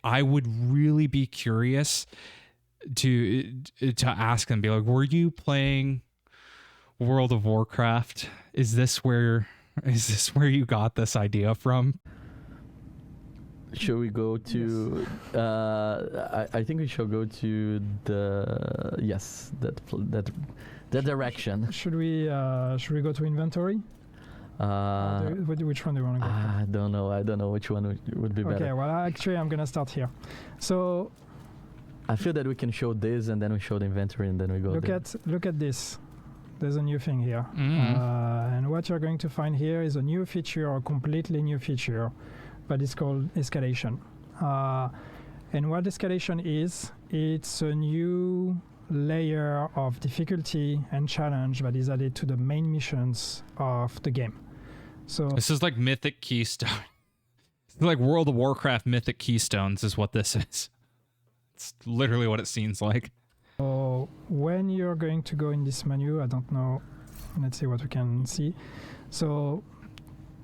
I would really be curious to ask them, be like, were you playing World of Warcraft? Is this where you got this idea from? Should we go to? I think we should go to the that direction. Should we go to inventory? Which one do you want to go? I don't know. I don't know which one would be better. Okay. Well, actually, I'm gonna start here. So I feel that we can show this, and then we show the inventory, and then we go. Look at this. There's a new thing here, and what you're going to find here is a new feature, or a completely new feature, but it's called escalation. And what escalation is, it's a new layer of difficulty and challenge that is added to the main missions of the game. So this is like Mythic Keystone. It's like World of Warcraft Mythic Keystones is what this is. It's literally what it seems like. So when you're going to go in this menu, I don't know, let's see what we can see. So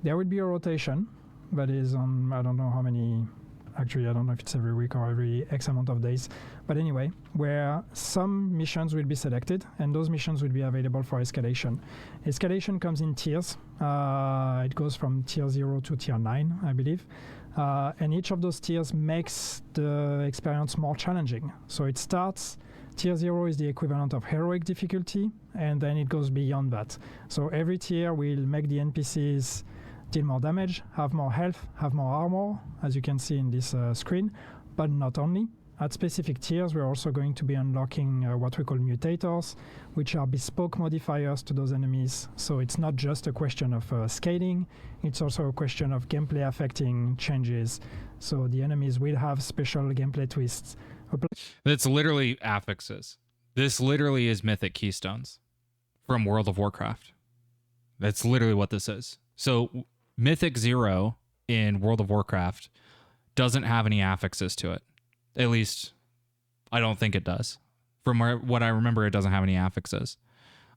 there will be a rotation that is on, I don't know how many, actually I don't know if it's every week or every X amount of days, but anyway, where some missions will be selected and those missions will be available for escalation. Escalation comes in tiers. It goes from tier 0 to tier 9, I believe. And each of those tiers makes the experience more challenging. So it starts, tier 0 is the equivalent of heroic difficulty, and then it goes beyond that. So every tier will make the NPCs deal more damage, have more health, have more armor, as you can see in this screen. But not only. At specific tiers, we're also going to be unlocking what we call mutators, which are bespoke modifiers to those enemies. So it's not just a question of scaling, it's also a question of gameplay affecting changes. So the enemies will have special gameplay twists. That's literally affixes. This literally is Mythic Keystones from World of Warcraft. That's literally what this is. So Mythic 0 in World of Warcraft doesn't have any affixes to it. At least, I don't think it does. From what I remember, it doesn't have any affixes.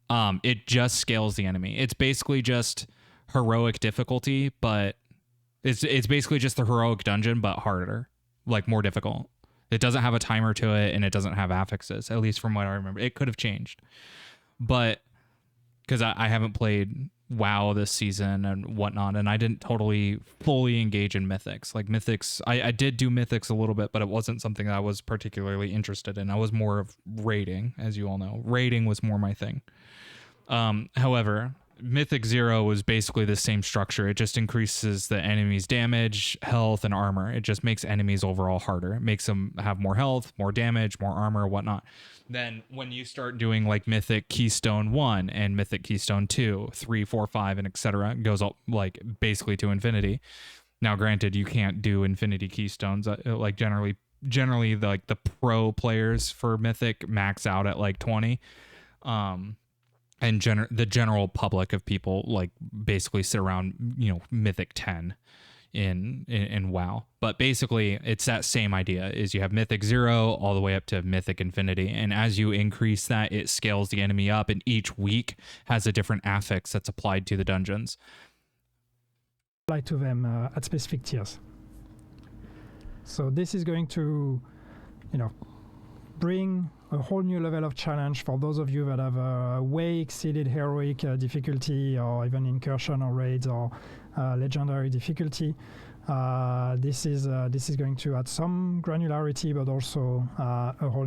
It just scales the enemy. It's basically just heroic difficulty, but it's basically just the heroic dungeon, but harder, like more difficult. It doesn't have a timer to it, and it doesn't have affixes, at least from what I remember. It could have changed. But because I haven't played WoW this season and whatnot, and I didn't totally fully engage in Mythics. Like Mythics, I did do Mythics a little bit, but it wasn't something that I was particularly interested in. I was more of raiding, as you all know. Raiding was more my thing. However, Mythic 0 was basically the same structure. It just increases the enemy's damage, health, and armor. It just makes enemies overall harder. It makes them have more health, more damage, more armor, whatnot. Then when you start doing like Mythic Keystone 1 and Mythic Keystone 2, 3, 4, 5, and etc., it goes up like basically to infinity. Now, granted, you can't do infinity keystones. Like generally like the pro players for Mythic max out at like 20. And the general public of people like basically sit around, Mythic 10 in WoW. But basically it's that same idea, is you have Mythic 0 all the way up to Mythic Infinity. And as you increase that, it scales the enemy up, and each week has a different affix that's applied to the dungeons. Apply to them at specific tiers. So this is going to, bring a whole new level of challenge for those of you that have way exceeded heroic difficulty, or even incursion or raids or legendary difficulty. This is going to add some granularity, but also a whole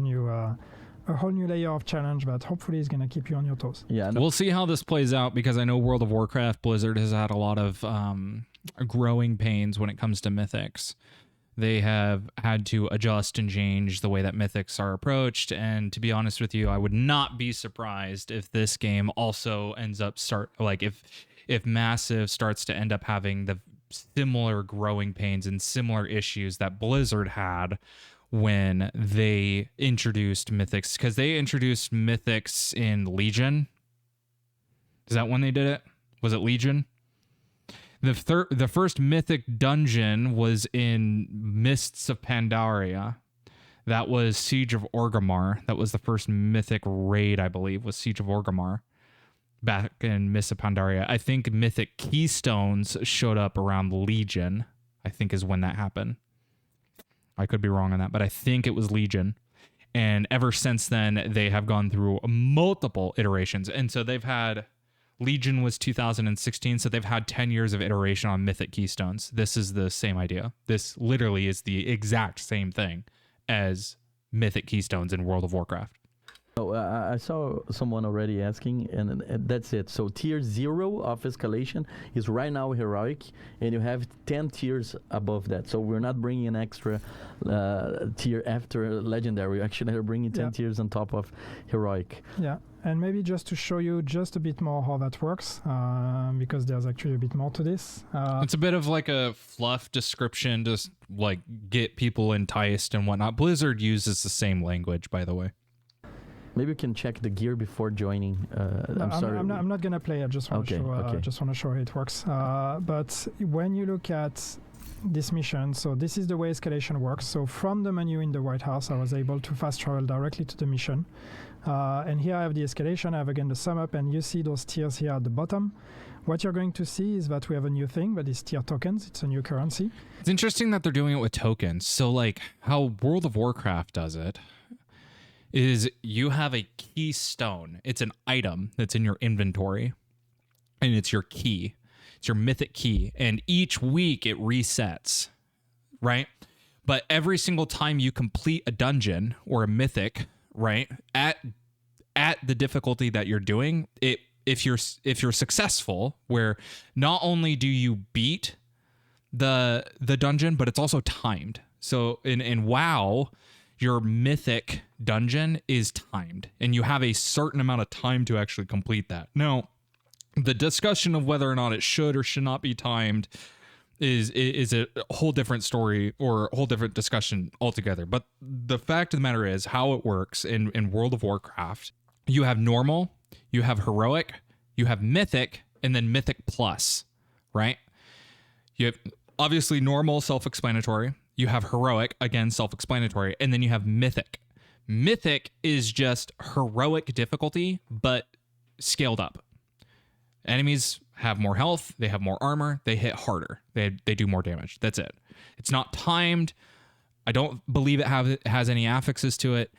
new layer of challenge that hopefully is going to keep you on your toes. Yeah, we'll see how this plays out, because I know World of Warcraft Blizzard has had a lot of growing pains when it comes to Mythics. They have had to adjust and change the way that Mythics are approached. And to be honest with you, I would not be surprised if this game also ends up if Massive starts to end up having the similar growing pains and similar issues that Blizzard had when they introduced Mythics. Because they introduced Mythics in Legion. Is that when they did it? Was it Legion? The first Mythic dungeon was in Mists of Pandaria. That was Siege of Orgrimmar. That was the first Mythic raid, I believe, was Siege of Orgrimmar back in Mists of Pandaria. I think Mythic Keystones showed up around Legion, I think is when that happened. I could be wrong on that, but I think it was Legion. And ever since then, they have gone through multiple iterations. And so they've had, Legion was 2016, so they've had 10 years of iteration on Mythic Keystones. This is the same idea. This literally is the exact same thing as Mythic Keystones in World of Warcraft. Oh, I saw someone already asking, and that's it. So tier 0 of escalation is right now heroic, and you have 10 tiers above that. So we're not bringing an extra tier after legendary. We actually are bringing 10 tiers on top of heroic. Yeah, and maybe just to show you just a bit more how that works, because there's actually a bit more to this. It's a bit of like a fluff description, just like get people enticed and whatnot. Blizzard uses the same language, by the way. Maybe you can check the gear before joining. I'm sorry. I'm not gonna play. I just want to show. Okay. Just want to show how it works. But when you look at this mission, so this is the way escalation works. So from the menu in the White House, I was able to fast travel directly to the mission. And here I have the escalation. I have again the sum up, and you see those tiers here at the bottom. What you're going to see is that we have a new thing, that is tier tokens. It's a new currency. It's interesting that they're doing it with tokens. So like how World of Warcraft does it is you have a keystone. It's an item that's in your inventory, and it's your key. It's your mythic key, and each week it resets, right? But every single time you complete a dungeon or a mythic, right, at the difficulty that you're doing, if you're successful, where not only do you beat the dungeon, but it's also timed. So in WoW, your mythic dungeon is timed, and you have a certain amount of time to actually complete that. Now, the discussion of whether or not it should or should not be timed is a whole different story or a whole different discussion altogether. But the fact of the matter is how it works in World of Warcraft. You have normal, you have heroic, you have mythic, and then mythic plus, right? You have obviously normal, self-explanatory. You have heroic, again, self-explanatory, and then you have mythic. Mythic is just heroic difficulty, but scaled up. Enemies have more health, they have more armor, they hit harder, they do more damage. That's it. It's not timed. I don't believe it has any affixes to it,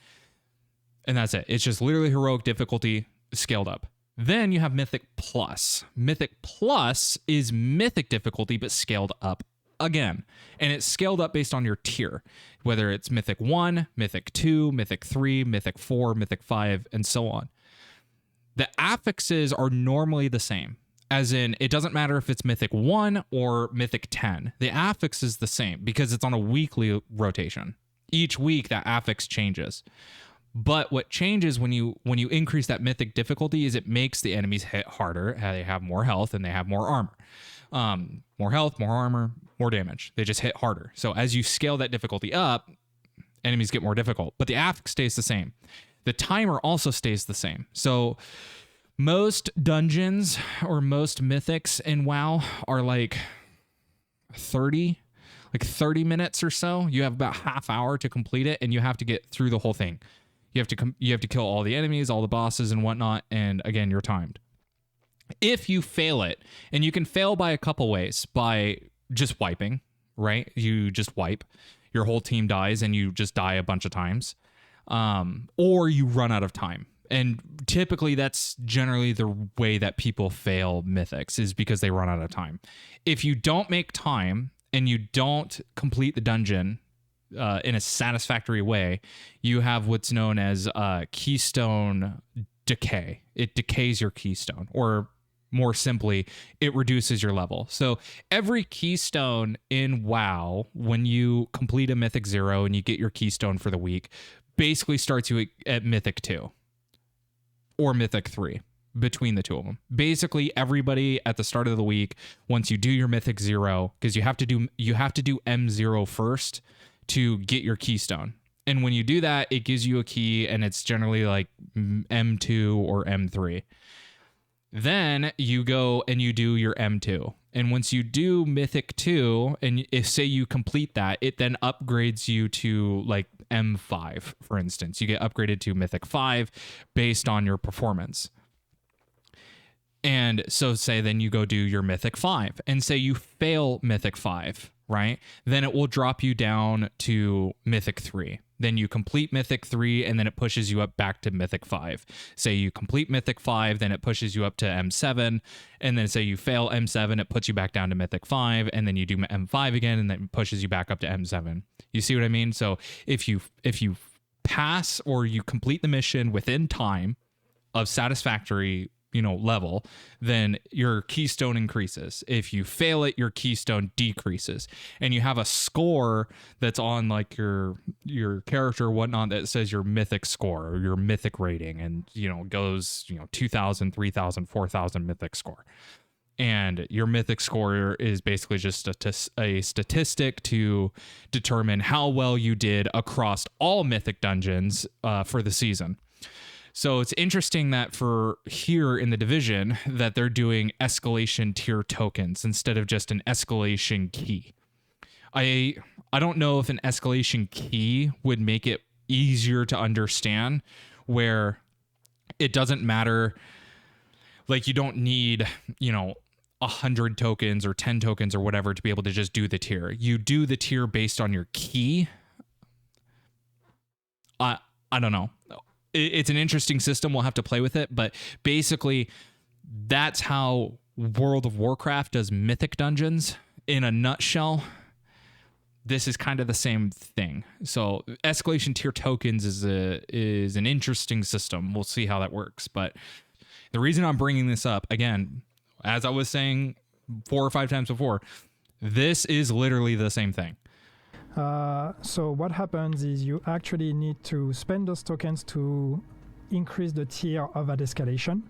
and that's it. It's just literally heroic difficulty scaled up. Then you have Mythic Plus. Mythic Plus is mythic difficulty, but scaled up again. And it's scaled up based on your tier, whether it's Mythic 1, Mythic 2, Mythic 3, Mythic 4, Mythic 5, and so on. The affixes are normally the same, as in it doesn't matter if it's Mythic 1 or Mythic 10. The affix is the same because it's on a weekly rotation. Each week that affix changes. But what changes when you increase that mythic difficulty is it makes the enemies hit harder. They have more health and they have more armor. More health, more armor, more damage. They just hit harder. So as you scale that difficulty up, enemies get more difficult. But the affix stays the same. The timer also stays the same. So most dungeons or most mythics in WoW are like 30 minutes or so. You have about half hour to complete it, and you have to get through the whole thing. You have to kill all the enemies, all the bosses and whatnot, and again, you're timed. If you fail it, and you can fail by a couple ways, by just wiping, right? You just wipe, your whole team dies, and you just die a bunch of times, or you run out of time. And typically, that's generally the way that people fail mythics, is because they run out of time. If you don't make time and you don't complete the dungeon in a satisfactory way, you have what's known as keystone decay. It decays your keystone, or more simply, it reduces your level. So every keystone in WoW, when you complete a Mythic 0 and you get your keystone for the week, basically starts you at Mythic 2 or Mythic 3, between the two of them. Basically, everybody at the start of the week, once you do your Mythic 0, because you have to do M0 first to get your keystone. And when you do that, it gives you a key, and it's generally like M2 or M3. Then you go and you do your M2. And once you do Mythic 2, and if say you complete that, it then upgrades you to like M5, for instance. You get upgraded to Mythic 5 based on your performance. And so say then you go do your Mythic 5, and say you fail Mythic 5, right? Then it will drop you down to Mythic 3. Then you complete Mythic 3, and then it pushes you up back to Mythic 5. Say you complete Mythic 5, then it pushes you up to M7, and then say you fail M7, it puts you back down to Mythic 5, and then you do M5 again, and then it pushes you back up to M7. You see what I mean? So if you pass or you complete the mission within time of satisfactory level, then your keystone increases. If you fail it, your keystone decreases, and you have a score that's on like your character or whatnot that says your mythic score or your mythic rating, and goes 2,000, 3,000, 4,000 mythic score. And your mythic score is basically just a statistic to determine how well you did across all mythic dungeons for the season. So it's interesting that for here in the division that they're doing escalation tier tokens instead of just an escalation key. I don't know if an escalation key would make it easier to understand, where it doesn't matter, like you don't need 100 tokens or 10 tokens or whatever to be able to just do the tier. You do the tier based on your key. I don't know. It's an interesting system. We'll have to play with it, but basically that's how World of Warcraft does mythic dungeons in a nutshell. This is kind of the same thing. So escalation tier tokens is an interesting system. We'll see how that works. But the reason I'm bringing this up, again, as I was saying 4 or 5 times before, this is literally the same thing. So what happens is you actually need to spend those tokens to increase the tier of that escalation.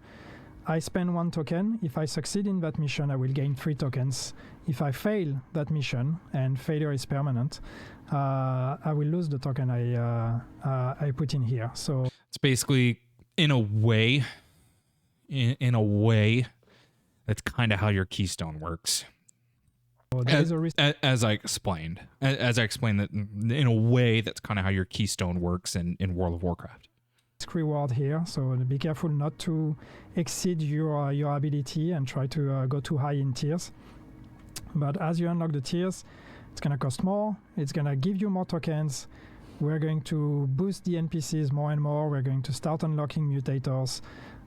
I spend 1 token. If I succeed in that mission, I will gain 3 tokens. If I fail that mission, and failure is permanent, I will lose the token I put in here. So it's basically, in a way, that's kind of how your keystone works. As I explained that in a way, that's kind of how your keystone works in World of Warcraft. Reward here, so be careful not to exceed your ability and try to go too high in tiers. But as you unlock the tiers, it's going to cost more, it's going to give you more tokens. We're going to boost the NPCs more and more. We're going to start unlocking mutators.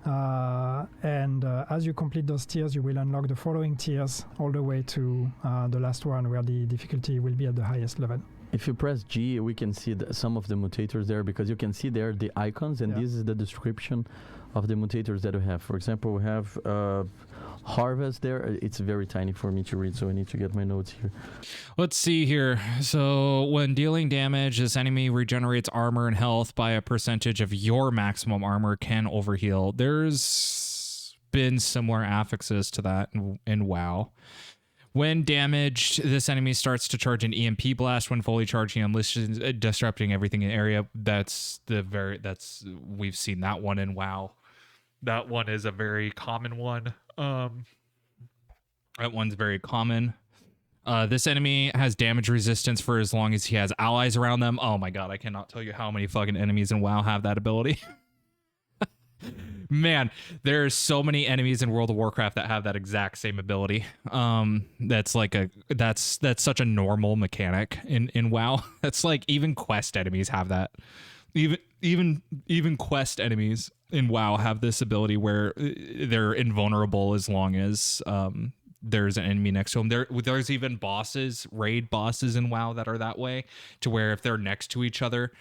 And as you complete those tiers, you will unlock the following tiers all the way to the last one, where the difficulty will be at the highest level. If you press G, we can see some of the mutators there, because you can see there the icons, and this is the description of the mutators that we have. For example, we have Harvest there. It's very tiny for me to read, so I need to get my notes here. Let's see here. So when dealing damage, this enemy regenerates armor and health by a percentage of your maximum armor, can overheal. There's been similar affixes to that in WoW. When damaged, this enemy starts to charge an EMP blast when fully charging, unleashes, disrupting everything in the area. We've seen that one in WoW. That one is a very common one. That one's very common. This enemy has damage resistance for as long as he has allies around them. Oh my god, I cannot tell you how many fucking enemies in WoW have that ability. Man, there's so many enemies in World of Warcraft that have that exact same ability. That's such a normal mechanic in WoW. That's like even quest enemies have that. Even quest enemies in WoW have this ability where they're invulnerable as long as there's an enemy next to them. There's even bosses, raid bosses in WoW that are that way, to where if they're next to each other,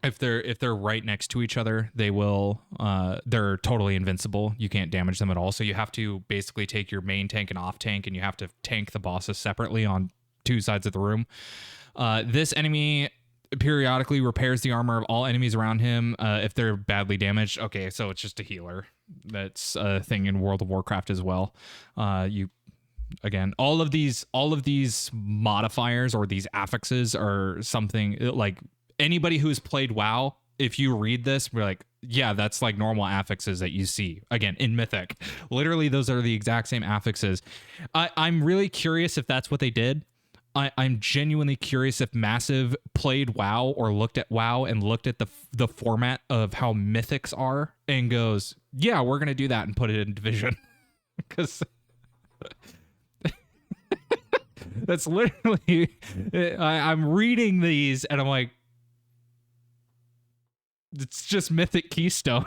if they're right next to each other, they're totally invincible. You can't damage them at all. So you have to basically take your main tank and off tank, and you have to tank the bosses separately on 2 sides of the room. This enemy periodically repairs the armor of all enemies around him if they're badly damaged. Okay, so it's just a healer. That's a thing in World of Warcraft as well. Again, all of these modifiers or these affixes are something like anybody who's played WoW, if you read this, we're like, yeah, that's like normal affixes that you see again in Mythic. Literally, those are the exact same affixes. I'm really curious if that's what they did. I'm genuinely curious if Massive played WoW or looked at WoW and looked at the format of how mythics are and goes, yeah, we're going to do that and put it in Division. Because That's literally. I'm reading these and I'm like, it's just Mythic Keystone.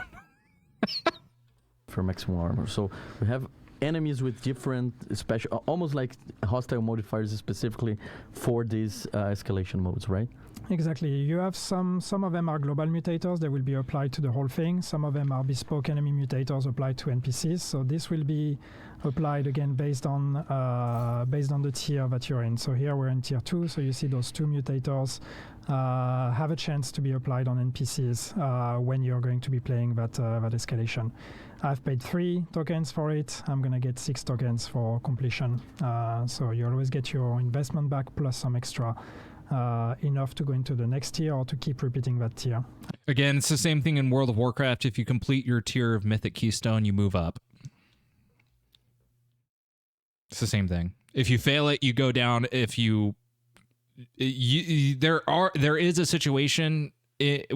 For maximum armor. So we have enemies with different special, almost like hostile modifiers specifically for these escalation modes, right? Exactly. You have some of them are global mutators. They will be applied to the whole thing. Some of them are bespoke enemy mutators applied to NPCs. So this will be applied again based on the tier that you're in. So here we're in tier 2. So you see those 2 mutators have a chance to be applied on NPCs when you're going to be playing that escalation. I've paid 3 tokens for it. I'm going to get 6 tokens for completion. So you always get your investment back plus some extra, enough to go into the next tier or to keep repeating that tier. Again, it's the same thing in World of Warcraft. If you complete your tier of Mythic Keystone, you move up. It's the same thing. If you fail it, you go down. If you there is a situation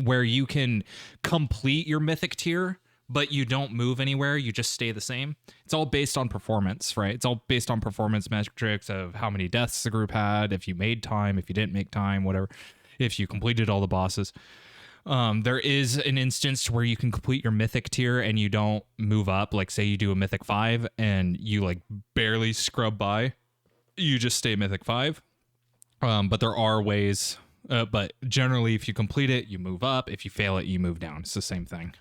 where you can complete your Mythic tier, but you don't move anywhere. You just stay the same. It's all based on performance, right? It's all based on performance metrics of how many deaths the group had, if you made time, if you didn't make time, whatever, if you completed all the bosses. There is an instance where you can complete your Mythic tier and you don't move up. Like say you do a Mythic 5 and you like barely scrub by. You just stay Mythic 5. But there are ways, but generally if you complete it, you move up. If you fail it, you move down. It's the same thing.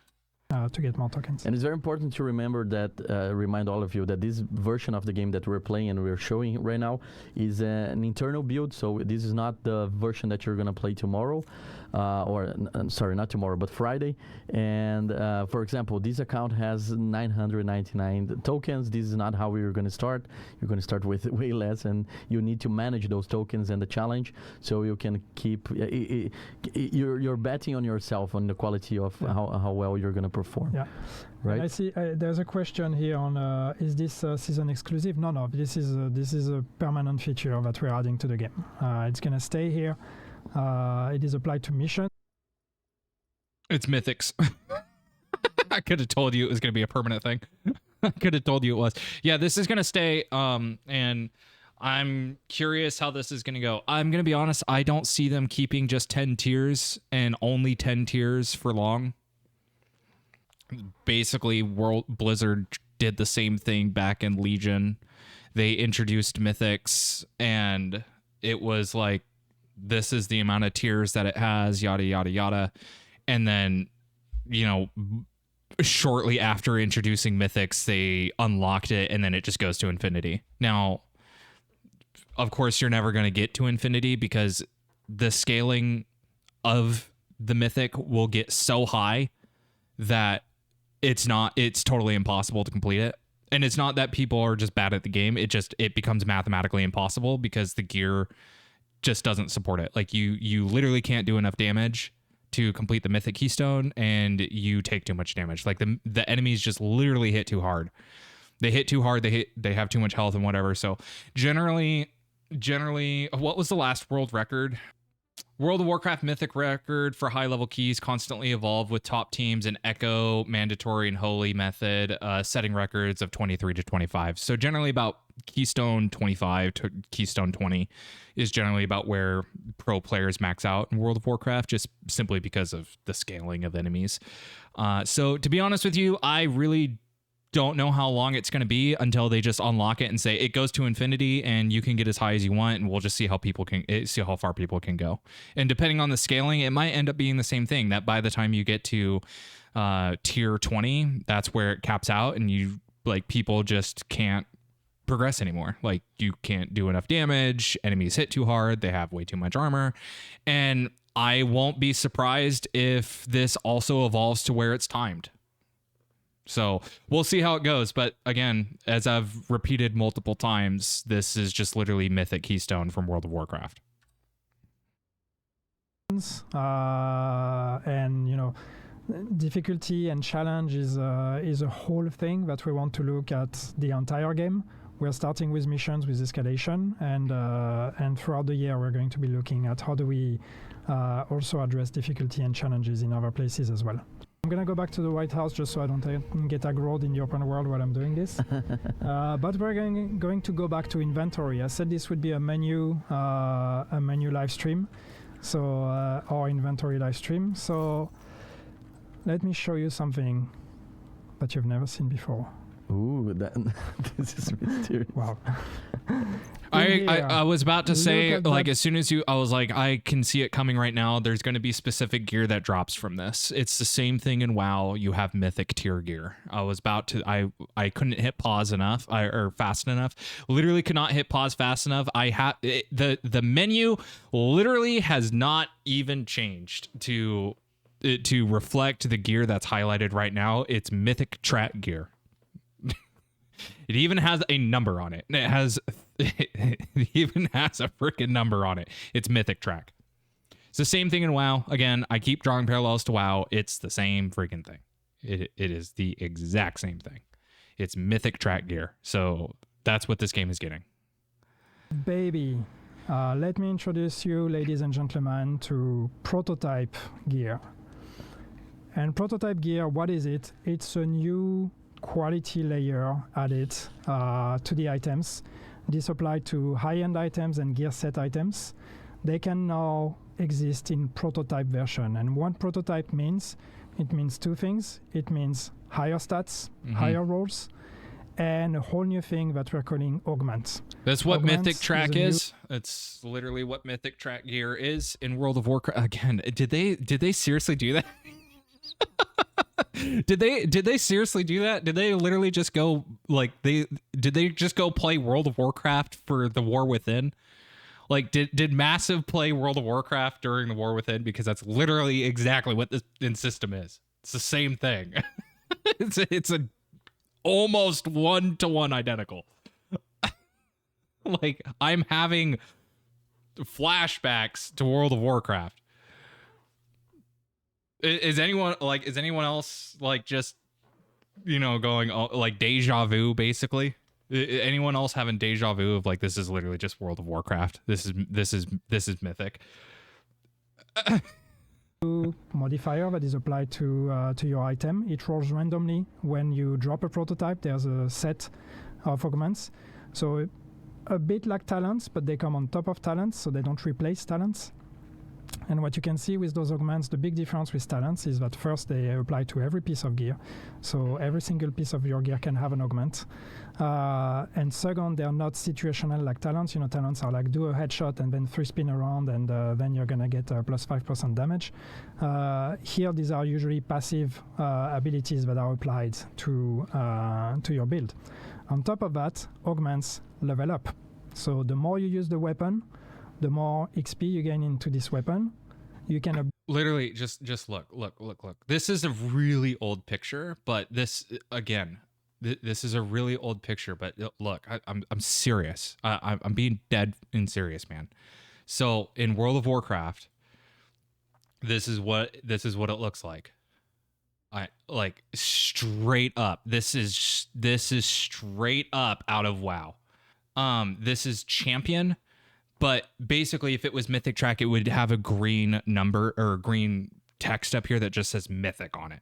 To get more tokens. And it's very important to remember that, remind all of you that this version of the game that we're playing and we're showing right now is an internal build. So this is not the version that you're going to play tomorrow, sorry, not tomorrow, but Friday. And for example, this account has 999 tokens. This is not how we're going to start. You're going to start with way less, and you need to manage those tokens and the challenge so you can keep. You're betting on yourself on the quality of how well you're going to perform. Yeah, right. I see. There's a question here on: is this season exclusive? No. This is a permanent feature that we're adding to the game. It's gonna stay here. It is applied to missions. It's Mythics. I could have told you it was gonna be a permanent thing. I could have told you it was. Yeah, this is gonna stay. And I'm curious how this is gonna go. I'm gonna be honest. I don't see them keeping just 10 tiers and only 10 tiers for long. Basically, Blizzard did the same thing back in Legion. They introduced Mythics, and it was like, this is the amount of tiers that it has, yada, yada, yada. And then, shortly after introducing Mythics, they unlocked it, and then it just goes to infinity. Now, of course, you're never going to get to infinity because the scaling of the Mythic will get so high that it's totally impossible to complete it. And it's not that people are just bad at the game. It becomes mathematically impossible because the gear just doesn't support it. Like you literally can't do enough damage to complete the Mythic Keystone, and you take too much damage. Like the enemies just literally hit too hard. They hit too hard. They have too much health and whatever. So generally, what was the last world record? World of Warcraft Mythic record for high-level keys constantly evolve with top teams in Echo, Mandatory, and Holy method, setting records of 23 to 25. So generally about Keystone 25 to Keystone 20 is generally about where pro players max out in World of Warcraft, just simply because of the scaling of enemies. So to be honest with you, I really don't know how long it's going to be until they just unlock it and say it goes to infinity and you can get as high as you want, and we'll just see how far people can go. And depending on the scaling, it might end up being the same thing, that by the time you get to tier 20, that's where it caps out, and people just can't progress anymore. Like, you can't do enough damage, enemies hit too hard, they have way too much armor. And I won't be surprised if this also evolves to where it's timed. So we'll see how it goes. But again, as I've repeated multiple times, this is just literally Mythic Keystone from World of Warcraft. And difficulty and challenge is a whole thing that we want to look at the entire game. We're starting with missions, with escalation, and throughout the year we're going to be looking at how do we also address difficulty and challenges in other places as well. I'm gonna go back to the White House just so I don't get aggroed in the open world while I'm doing this. But we're going to go back to inventory. I said this would be a menu live stream, so or inventory live stream. So let me show you something that you've never seen before. Ooh, this is mysterious. Wow. I was about to say, at like, that. as soon as I was like, I can see it coming right now. There's going to be specific gear that drops from this. It's the same thing in WoW. You have mythic tier gear. I was about to, I couldn't hit pause enough, or fast enough. Literally could not hit pause fast enough. The menu literally has not even changed to reflect the gear that's highlighted right now. It's mythic track gear. It even has a number on it. It even has a freaking number on it. It's mythic track. It's the same thing in WoW. Again, I keep drawing parallels to WoW. It's the same freaking thing. It is the exact same thing. It's mythic track gear. So that's what this game is getting. Baby, let me introduce you, ladies and gentlemen, to prototype gear. And prototype gear, what is it? It's a new quality layer added to the items. This applies to high-end items and gear set items. They can now exist in prototype version. And what prototype means, it means two things. It means higher stats, higher rolls, and a whole new thing that we're calling augments. That's what Augments mythic track is. is. It's literally what mythic track gear is in World of Warcraft. Again, did they seriously do that? Did they seriously do that? Did they literally just go did they just go play World of Warcraft for the War Within? Like did Massive play World of Warcraft during the War Within? Because that's literally exactly what this in system is. It's the same thing. it's a almost 1-to-1 identical. Like I'm having flashbacks to World of Warcraft. Is anyone else like just going like deja vu basically? Anyone else having deja vu of like this is literally just World of Warcraft? This is mythic. Modifier that is applied to your item. It rolls randomly when you drop a prototype. There's a set of augments, so a bit like talents, but they come on top of talents, so they don't replace talents. And what you can see with those augments, the big difference with talents is that first they apply to every piece of gear. So every single piece of your gear can have an augment. And second, they're not situational like talents. Talents are like do a headshot and then 3 spin around and then you're going to get plus 5% damage. Here, these are usually passive abilities that are applied to your build. On top of that, augments level up. So the more you use the weapon, the more XP you gain into this weapon. You can literally just look. This is a really old picture, but this again, this is a really old picture. But look, I'm serious. I'm being dead and serious, man. So in World of Warcraft, this is what it looks like. I like straight up. This is straight up out of WoW. This is champion. But basically, if it was Mythic Track, it would have a green number or green text up here that just says Mythic on it.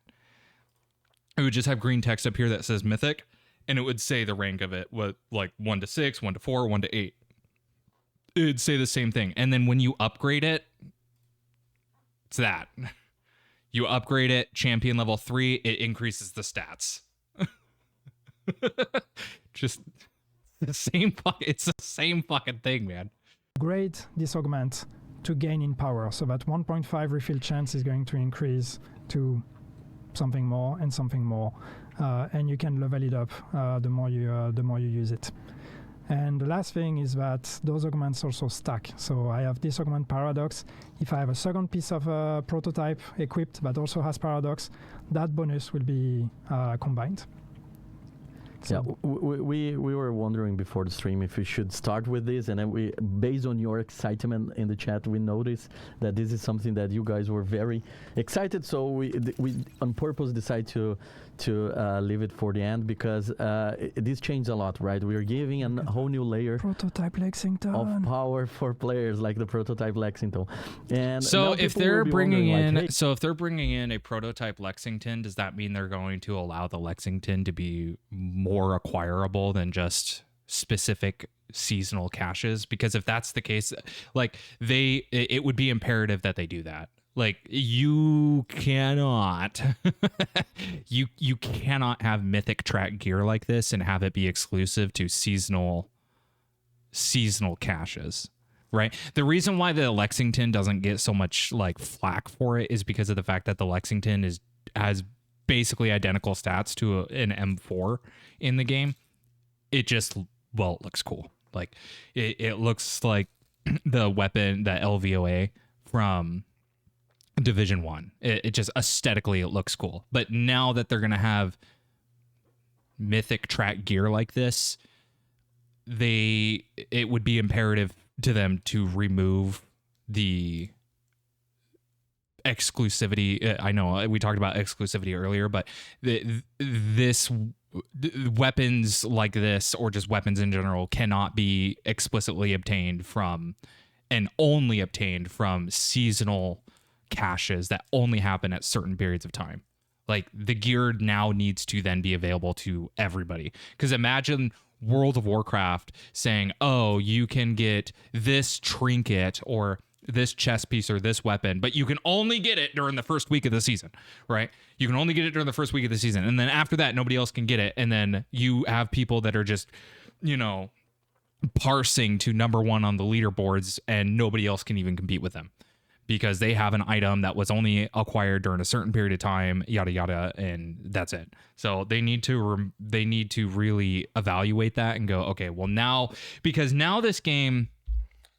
It would just have green text up here that says Mythic, and it would say the rank of it, what like 1 to 6, 1 to 4, 1 to 8. It would say the same thing. And then when you upgrade it, it's that. You upgrade it, champion level 3, it increases the stats. Just the same it's the same fucking thing, man. upgrade this augment to gain in power, so that 1.5 refill chance is going to increase to something more and something more, and you can level it up the more you use it. And the last thing is that those augments also stack. So I have this augment Paradox. If I have a second piece of prototype equipped that also has Paradox, that bonus will be combined. Yeah, we were wondering before the stream if we should start with this, and then we, based on your excitement in the chat, we noticed that this is something that you guys were very excited. So we on purpose decide to leave it for the end, because this changed a lot, right? We are giving a whole new layer Prototype Lexington of power for players like the Prototype Lexington. And so now if people they're will be bringing wondering, in, like, hey, so if they're bringing in a Prototype Lexington, does that mean they're going to allow the Lexington to be more acquirable than just specific seasonal caches? Because if that's the case, like it would be imperative that they do that. Like you cannot you cannot have mythic track gear like this and have it be exclusive to seasonal caches, right? The reason why the Lexington doesn't get so much like flack for it is because of the fact that the Lexington has basically identical stats to an M4 in the game. It just, well, it looks cool. Like it looks like the weapon, the LVOA from Division 1. It just aesthetically it looks cool. But now that they're going to have mythic track gear like this, it would be imperative to them to remove the exclusivity. I know we talked about exclusivity earlier, but weapons like this, or just weapons in general, cannot be explicitly obtained from and only obtained from seasonal caches that only happen at certain periods of time. Like the gear now needs to then be available to everybody. Because imagine World of Warcraft saying, oh, you can get this trinket or this chest piece or this weapon, but you can only get it during the first week of the season, right? You can only get it during the first week of the season. And then after that, nobody else can get it. And then you have people that are just, parsing to number 1 on the leaderboards, and nobody else can even compete with them because they have an item that was only acquired during a certain period of time, yada, yada, and that's it. So they need to really evaluate that and go, okay, well now, because now this game,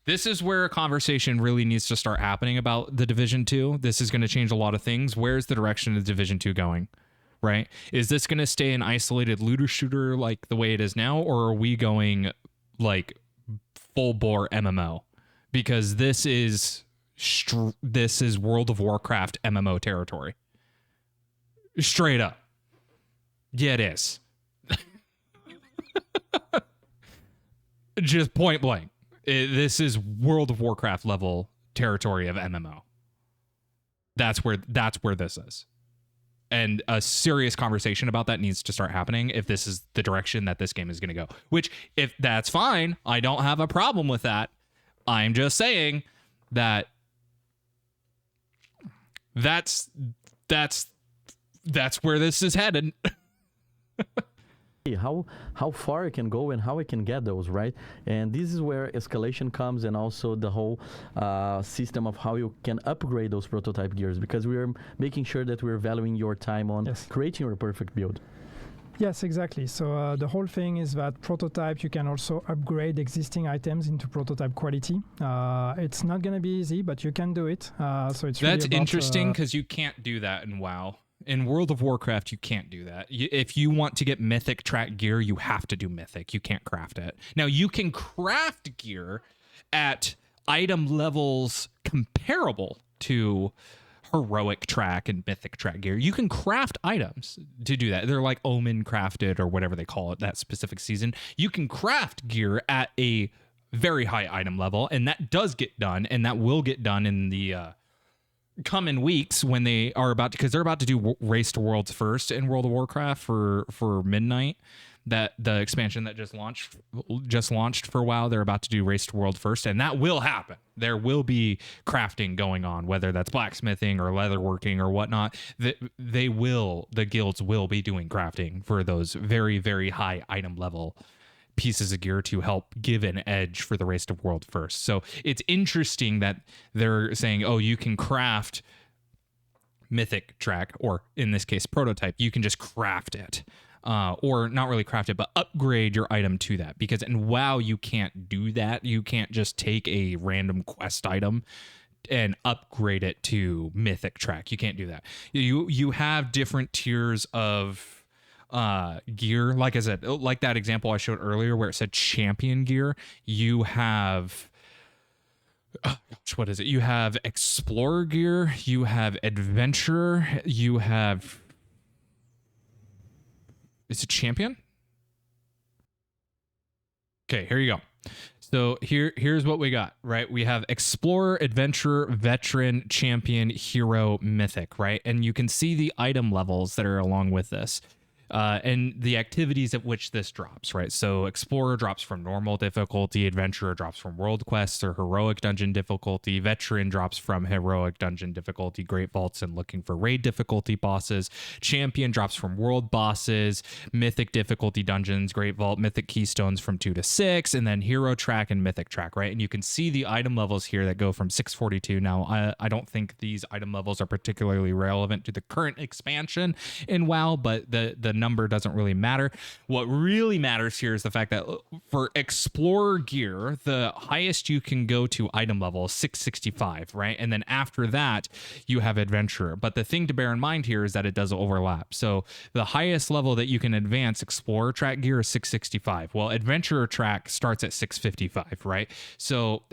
this is where a conversation really needs to start happening about the Division 2. This is going to change a lot of things. Where's the direction of Division 2 going? Right? Is this going to stay an isolated looter shooter like the way it is now, or are we going like full bore MMO? Because this is World of Warcraft MMO territory. Straight up. Yeah, it is. Just point blank. This is World of Warcraft level territory of MMO. That's where this is. And a serious conversation about that needs to start happening if this is the direction that this game is going to go. Which, if that's fine, I don't have a problem with that. I'm just saying that that's where this is headed. How far it can go and how it can get those, right? And this is where escalation comes, and also the whole system of how you can upgrade those prototype gears, because we are making sure that we're valuing your time on creating your perfect build. Yes, exactly. So the whole thing is that prototype, you can also upgrade existing items into prototype quality. It's not going to be easy, but you can do it. So it's that's really interesting, because you can't do that in WoW. In World of Warcraft, you can't do that. If you want to get mythic track gear, you have to do mythic. You can't craft it. Now, you can craft gear at item levels comparable to heroic track and mythic track gear. You can craft items to do that. They're like Omen crafted or whatever they call it that specific season. You can craft gear at a very high item level, and that does get done, and that will get done in the coming weeks when they are about to, because they're about to do Race to Worlds first in World of Warcraft for Midnight. That the expansion that just launched for WoW, they're about to do Race to World first, and that will happen. There will be crafting going on, whether that's blacksmithing or leatherworking or whatnot. The guilds will be doing crafting for those very, very high item level pieces of gear to help give an edge for the Race to World first. So it's interesting that they're saying, oh, you can craft mythic track, or in this case prototype, you can just craft it. Or not really craft it, but upgrade your item to that. Because in WoW, you can't do that. You can't just take a random quest item and upgrade it to mythic track. You can't do that. You have different tiers of gear, like I said, like that example I showed earlier where it said champion gear, you have what is it? You have explorer gear, you have adventurer, you have, is it champion? Okay, here you go. So here's what we got, right? We have explorer, adventurer, veteran, champion, hero, mythic, right? And you can see the item levels that are along with this. And the activities at which this drops, right? So Explorer drops from normal difficulty, Adventurer drops from World Quests or Heroic Dungeon difficulty, Veteran drops from Heroic Dungeon difficulty, Great Vaults and looking for raid difficulty bosses, Champion drops from World Bosses, Mythic difficulty dungeons, Great Vault, Mythic Keystones from 2 to 6, and then Hero Track and Mythic Track, right? And you can see the item levels here that go from 642. Now, I don't think these item levels are particularly relevant to the current expansion in WoW, but the number doesn't really matter. What really matters here is the fact that for Explorer gear, the highest you can go to item level is 665, right? And then after that, you have Adventurer. But the thing to bear in mind here is that it does overlap. So the highest level that you can advance Explorer track gear is 665. Well, Adventurer track starts at 655, right? So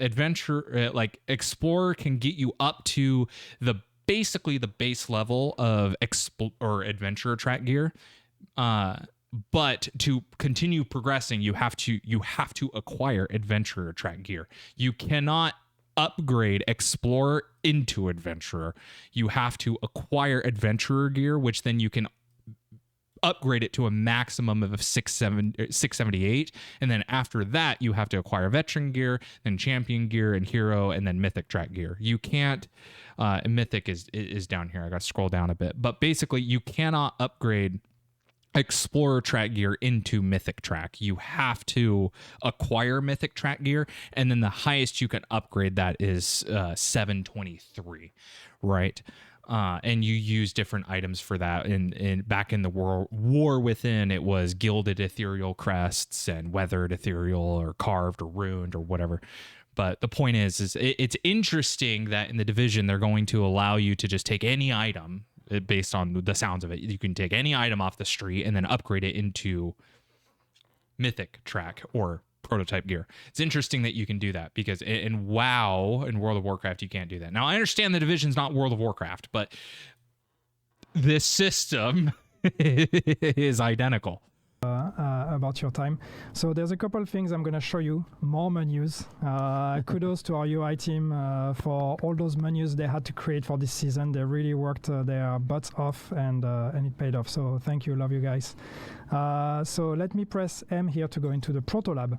Explorer can get you up to basically the base level of Adventurer track gear. But to continue progressing, you have to acquire Adventurer track gear. You cannot upgrade Explorer into Adventurer. You have to acquire Adventurer gear, which then you can upgrade it to a maximum of 678, and then after that you have to acquire Veteran gear, then Champion gear, and Hero, and then Mythic track gear. You can't Mythic is down here. I gotta scroll down a bit, but basically you cannot upgrade Explorer track gear into Mythic track. You have to acquire Mythic track gear, and then the highest you can upgrade that is 723, right? And you use different items for that. In back in the War Within, it was gilded ethereal crests and weathered ethereal or carved or runed or whatever. But the point is it's interesting that in the Division they're going to allow you to just take any item. Based on the sounds of it, you can take any item off the street and then upgrade it into Mythic track or prototype gear. It's interesting that you can do that because in WoW, in World of Warcraft, you can't do that. Now, I understand the Division's not World of Warcraft, but this system is identical. About your time. So there's a couple of things I'm going to show you. More menus. Kudos to our UI team for all those menus they had to create for this season. They really worked their butts off, and it paid off. So thank you, love you guys. So let me press M here to go into the Proto Lab.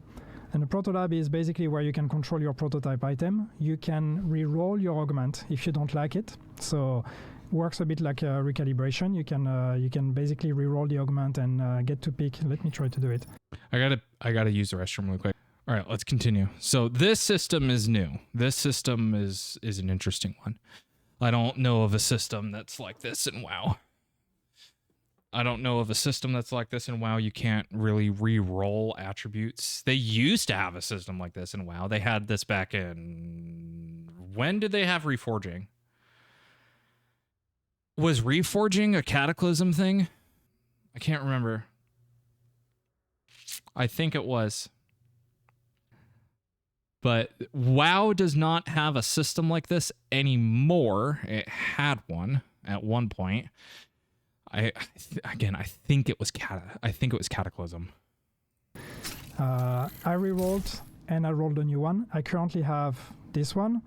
And the Proto Lab is basically where you can control your prototype item. You can re-roll your augment if you don't like it. So works a bit like a recalibration. You can basically re-roll the augment and get to pick. Let me try to do it. I gotta use the restroom really quick. All right, let's continue. So this system is new. This system is an interesting one. I don't know of a system that's like this in WoW. You can't really re-roll attributes. They used to have a system like this in WoW. They had this back in... When did they have Reforging? Was Reforging a Cataclysm thing? I can't remember. I think it was. But WoW does not have a system like this anymore. It had one at one point. I think it was Cataclysm. I re-rolled and I rolled a new one. I currently have this one.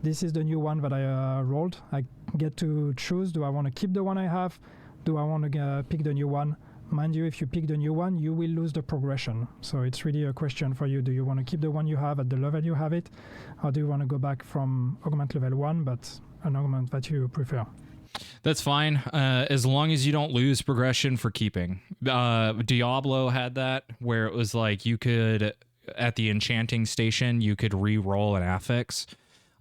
This is the new one that I rolled. I get to choose, do I want to keep the one I have? Do I want to pick the new one? Mind you, if you pick the new one, you will lose the progression. So it's really a question for you. Do you want to keep the one you have at the level you have it? Or do you want to go back from augment level 1, but an augment that you prefer? That's fine, as long as you don't lose progression for keeping. Diablo had that, where it was like you could, at the enchanting station, you could re-roll an affix.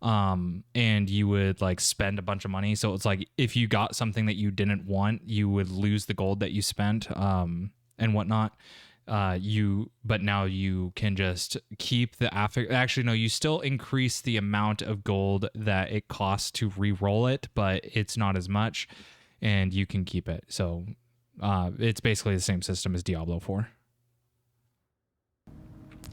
And you would like spend a bunch of money. So it's like if you got something that you didn't want, you would lose the gold that you spent, and whatnot. But now you can just keep the affix. Actually, no, you still increase the amount of gold that it costs to re-roll it, but it's not as much, and you can keep it. So It's basically the same system as Diablo 4.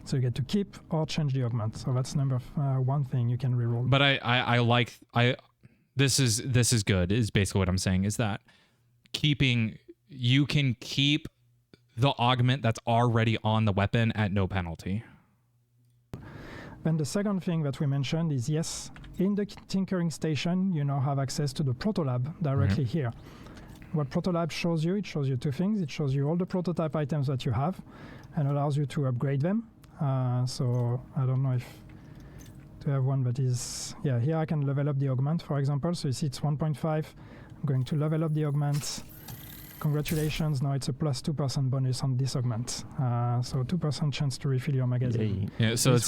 So you get to keep or change the augment. So that's number one thing you can reroll. But I like this is good. Is basically what I'm saying is that you can keep the augment that's already on the weapon at no penalty. Then the second thing that we mentioned is, yes, in the tinkering station, you now have access to the Protolab directly here. What Protolab shows you, it shows you two things. It shows you all the prototype items that you have and allows you to upgrade them. So I don't know if to have one that is, yeah, here I can level up the augment, for example. So you see it's 1.5. I'm going to level up the augment. Congratulations, now it's a plus 2% bonus on this augment. So 2% chance to refill your magazine. Yeah, so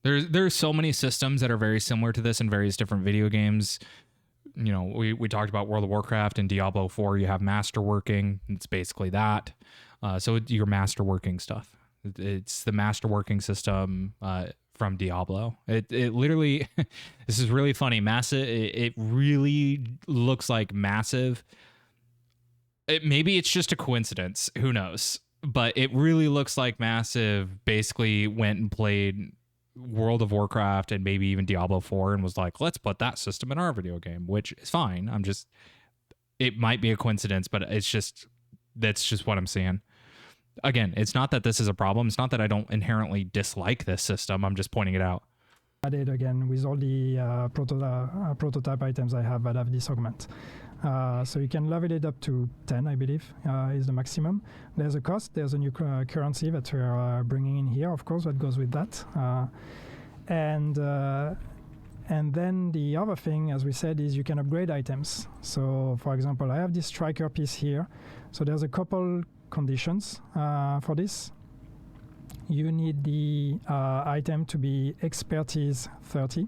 there's so many systems that are very similar to this in various different video games. You know, we talked about World of Warcraft and Diablo 4. You have masterworking. It's basically that. So your masterworking stuff. It's the masterworking system from Diablo. It literally, this is really funny. Massive. It really looks like Massive. Maybe it's just a coincidence. Who knows? But it really looks like Massive basically went and played World of Warcraft and maybe even Diablo 4 and was like, let's put that system in our video game, which is fine. It might be a coincidence, but that's just what I'm seeing. Again, it's not that this is a problem. It's not that I don't inherently dislike this system. I'm just pointing it out. Added again with all the prototype items I have that have this augment. So you can level it up to 10, I believe, is the maximum. There's a cost. There's a new currency that we're bringing in here, of course, that goes with that. And then the other thing, as we said, is you can upgrade items. So, for example, I have this striker piece here. So there's a couple conditions for this. You need the item to be expertise 30,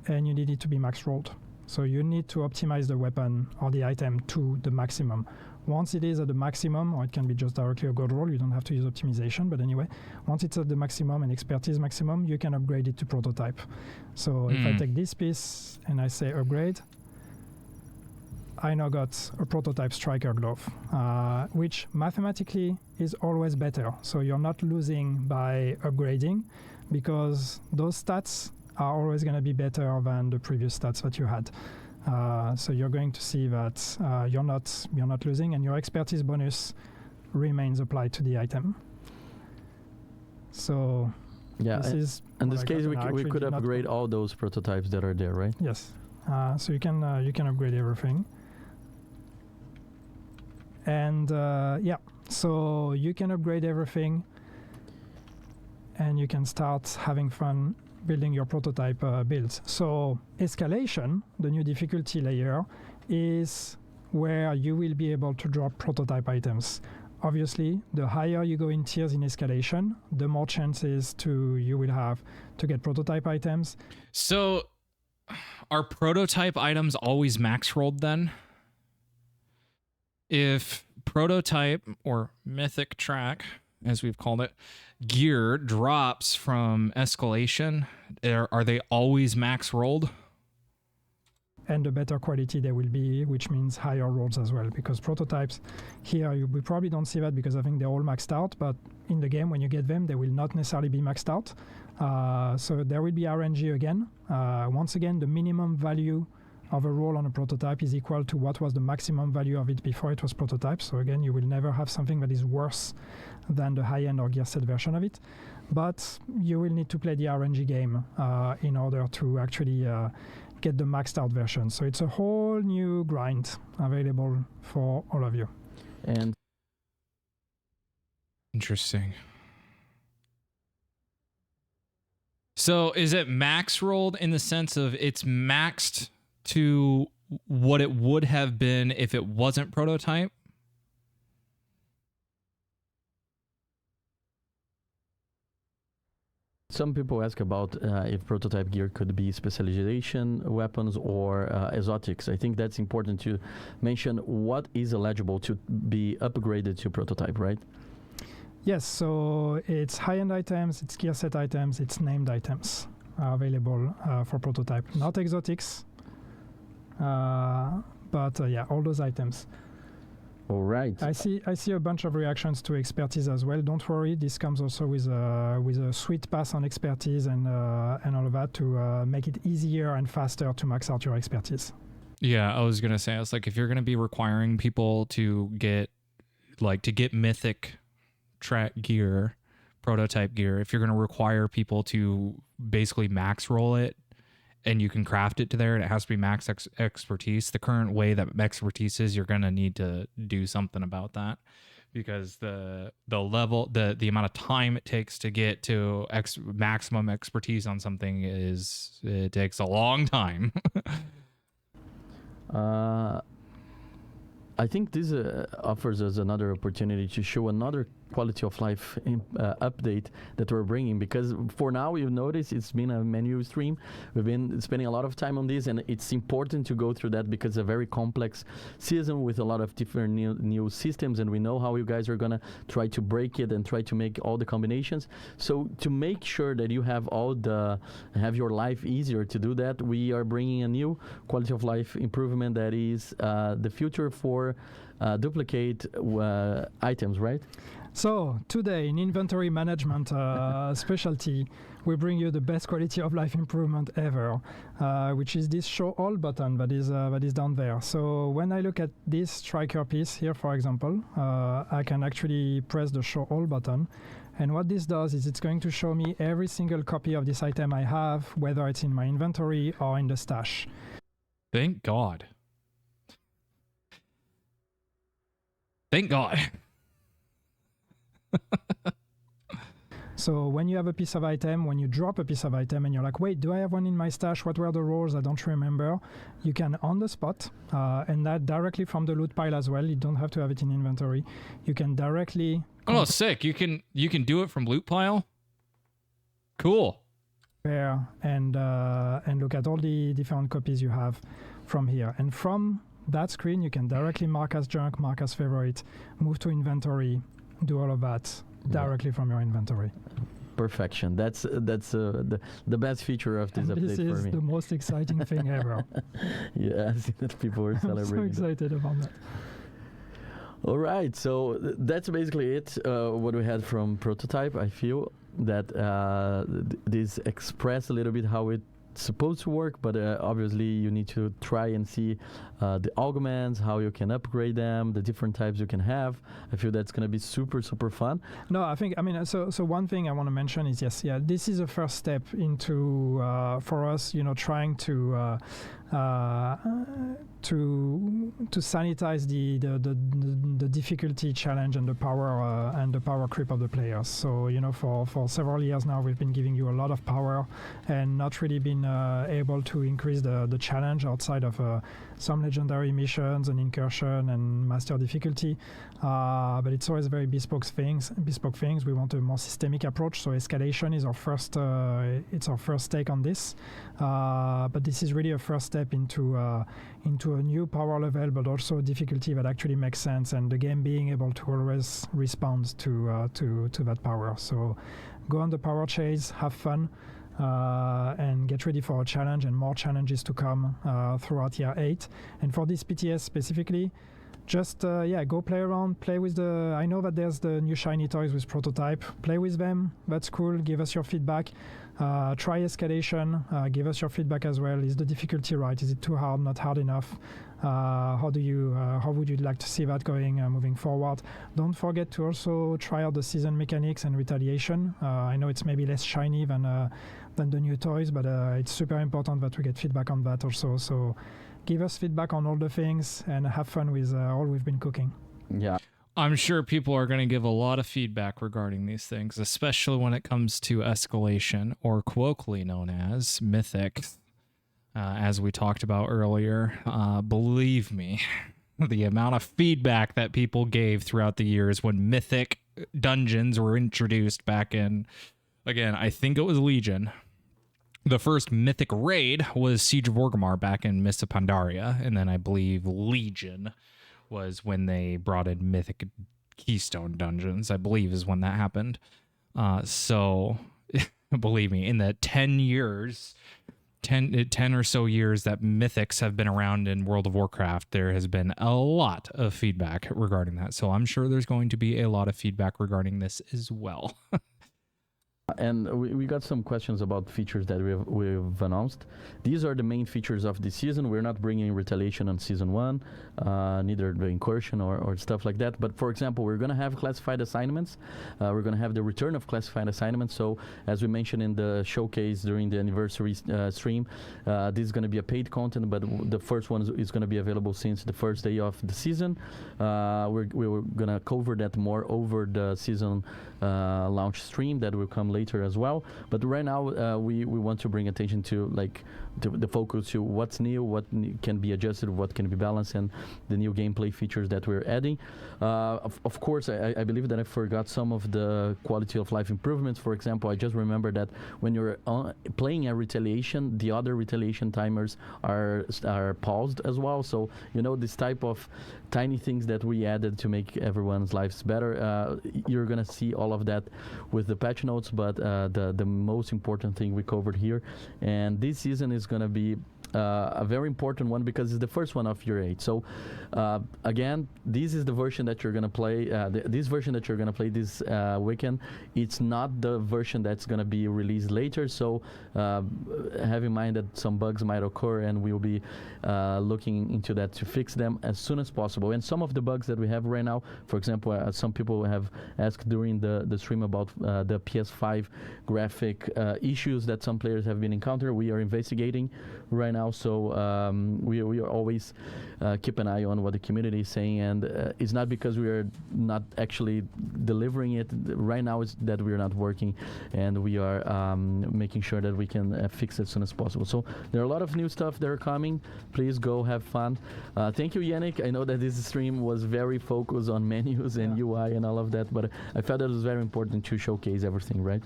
and you need it to be max rolled. So you need to optimize the weapon or the item to the maximum. Once it is at the maximum, or it can be just directly a gold roll, you don't have to use optimization, but anyway, once it's at the maximum and expertise maximum, you can upgrade it to prototype. So if I take this piece and I say upgrade, I now got a prototype striker glove, which mathematically is always better. So you're not losing by upgrading, because those stats are always going to be better than the previous stats that you had. So you're going to see that you're not losing, and your expertise bonus remains applied to the item. So yeah, this is in this case we could upgrade all those prototypes that are there, right? Yes. So you can upgrade everything. And yeah, so you can upgrade everything, and you can start having fun building your prototype builds. So escalation, the new difficulty layer, is where you will be able to drop prototype items. Obviously, the higher you go in tiers in escalation, the more chances you will have to get prototype items. So are prototype items always max rolled then? If prototype or mythic track, as we've called it, gear drops from escalation, are they always max rolled? And the better quality they will be, which means higher rolls as well, because prototypes here, we probably don't see that because I think they're all maxed out, but in the game when you get them, they will not necessarily be maxed out. So there will be RNG again. Once again, the minimum value of a roll on a prototype is equal to what was the maximum value of it before it was prototype. So again, you will never have something that is worse than the high-end or gear set version of it. But you will need to play the RNG game in order to actually get the maxed out version. So it's a whole new grind available for all of you. And interesting. So is it max rolled in the sense of it's maxed to what it would have been if it wasn't prototype? some people ask about if prototype gear could be specialization weapons or exotics. I think that's important to mention what is eligible to be upgraded to prototype, right? Yes, so it's high-end items, it's gear set items, it's named items are available for prototype. Not exotics, but yeah, all those items. All right. I see a bunch of reactions to expertise as well. Don't worry, this comes also with a sweet pass on expertise and all of that to make it easier and faster to max out your expertise. Yeah, I was gonna say, I was like, if you're gonna be requiring people to get mythic track gear, prototype gear, if you're gonna require people to basically max roll it, and you can craft it to there, and it has to be max expertise. The current way that expertise is, you're gonna need to do something about that, because the level, the amount of time it takes to get to maximum expertise on something it takes a long time. I think this offers us another opportunity to show another quality of life update that we're bringing, because for now you've noticed it's been a menu stream. We've been spending a lot of time on this, and it's important to go through that because it's a very complex season with a lot of different new systems, and we know how you guys are gonna try to break it and try to make all the combinations. So to make sure that you have have your life easier to do that, we are bringing a new quality of life improvement that is the future for duplicate items, right? So today in inventory management specialty, we bring you the best quality of life improvement ever, which is this show all button that is down there. So when I look at this striker piece here, for example, I can actually press the show all button. And what this does is it's going to show me every single copy of this item I have, whether it's in my inventory or in the stash. Thank God. Thank God. So when you have a piece of item, when you drop a piece of item and you're like, wait, do I have one in my stash? What were the roles? I don't remember. You can on the spot, and that directly from the loot pile as well. You don't have to have it in inventory. You can directly... Oh, sick. You can do it from loot pile? Cool. And look at all the different copies you have from here. And from that screen, you can directly mark as junk, mark as favorite, move to inventory, do all of that directly from your inventory. Perfection. That's the best feature of this update for me. This is the most exciting thing ever. Yeah, I see that people are celebrating. I'm so excited about that. All right, so that's basically it. What we had from Prototype. I feel that this express a little bit how it's supposed to work, but obviously you need to try and see the augments, how you can upgrade them, the different types you can have. I feel that's going to be super fun. No, I mean, so one thing I want to mention is, this is a first step into, for us, trying to sanitize the difficulty challenge and the power creep of the players. So for several years now we've been giving you a lot of power and not really been able to increase the challenge outside of some legendary missions and incursion and master difficulty. But it's always very bespoke things. We want a more systemic approach. So escalation is our first. It's our first take on this. But this is really a first step into a new power level, but also difficulty that actually makes sense, and the game being able to always respond to that power. So go on the power chase, have fun, and get ready for a challenge and more challenges to come throughout year 8. And for this PTS specifically, just go play around, play with I know that there's the new shiny toys with Prototype. Play with them. That's cool. Give us your feedback. Try escalation. Give us your feedback as well. Is the difficulty right? Is it too hard? Not hard enough? How would you like to see that going moving forward? Don't forget to also try out the season mechanics and retaliation. I know it's maybe less shiny than the new toys, but it's super important that we get feedback on that also. So give us feedback on all the things and have fun with all we've been cooking. Yeah. I'm sure people are going to give a lot of feedback regarding these things, especially when it comes to escalation, or colloquially known as Mythic, as we talked about earlier. Believe me, the amount of feedback that people gave throughout the years when Mythic dungeons were introduced back in, again, I think it was Legion. The first Mythic raid was Siege of Orgrimmar back in Mists of Pandaria, and then I believe Legion was when they brought in Mythic Keystone dungeons, I believe is when that happened. So believe me, in the 10 years 10 or so years that mythics have been around in World of Warcraft, there has been a lot of feedback regarding that. So I'm sure there's going to be a lot of feedback regarding this as well. And we got some questions about features that we've announced. These are the main features of this season. We're not bringing Retaliation on Season 1, neither the Incursion or stuff like that. But for example, we're going to have classified assignments. We're going to have the return of classified assignments. So as we mentioned in the showcase during the anniversary stream, this is going to be a paid content, but the first one is going to be available since the first day of the season. We're going to cover that more over the season launch stream that will come later as well. But right now, we want to bring attention to the focus to what's new, what can be adjusted, what can be balanced, and the new gameplay features that we're adding. Of course, I believe that I forgot some of the quality of life improvements. For example, I just remember that when you're playing a Retaliation, the other Retaliation timers are paused as well. So this type of tiny things that we added to make everyone's lives better. You're gonna see all of that with the patch notes, but the most important thing we covered here, and this season is gonna be a very important one because it's the first one of year 8. So again, this is the version that you're gonna play. This version that you're gonna play this weekend, it's not the version that's gonna be released later. So have in mind that some bugs might occur, and we'll be looking into that to fix them as soon as possible. And some of the bugs that we have right now, for example, some people have asked during the stream about the PS5 graphic issues that some players have been encountering. We are investigating right now. So we are always keep an eye on what the community is saying, and it's not because we are not actually delivering it right now. It's that we are not working, and we are making sure that we can fix it as soon as possible. So there are a lot of new stuff that are coming. Please go have fun. Thank you, Yannick. I know that this stream was very focused on menus and UI and all of that, but I felt that it was very important to showcase everything, right?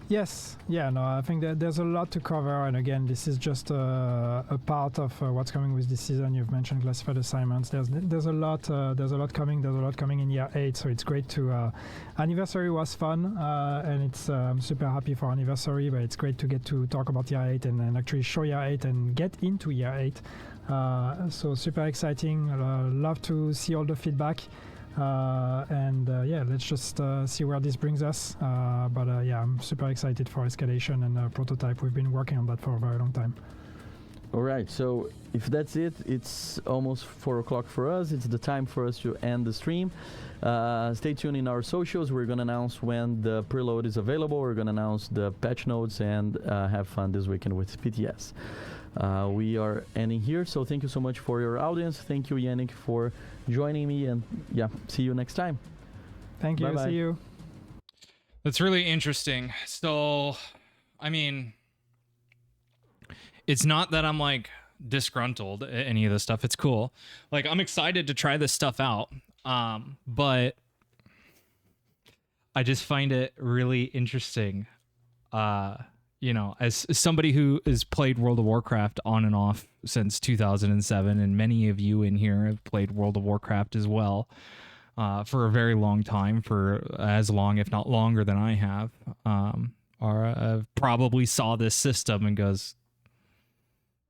Yes, yeah, no, I think that there's a lot to cover, and again, this is just a part of what's coming with this season. You've mentioned classified assignments. There's a lot coming. There's a lot coming in year 8, so it's great to. Anniversary was fun, and it's I'm super happy for anniversary, but it's great to get to talk about year 8 and actually show year 8 and get into year 8. So super exciting. Love to see all the feedback. Let's just see where this brings us. I'm super excited for Escalation and Prototype. We've been working on that for a very long time. All right, so if that's it, it's almost 4 o'clock for us. It's the time for us to end the stream. Stay tuned in our socials. We're going to announce when the preload is available. We're going to announce the patch notes, and have fun this weekend with PTS. We are ending here, so thank you so much for your audience. Thank you, Yannick, for joining me, and see you next time. Thank you. Bye-bye. See you. That's really interesting. So, I mean, it's not that I'm like disgruntled at any of this stuff. It's cool. Like, I'm excited to try this stuff out. But I just find it really interesting. As somebody who has played World of Warcraft on and off since 2007, and many of you in here have played World of Warcraft as well, for a very long time, for as long, if not longer than I have, probably saw this system and goes,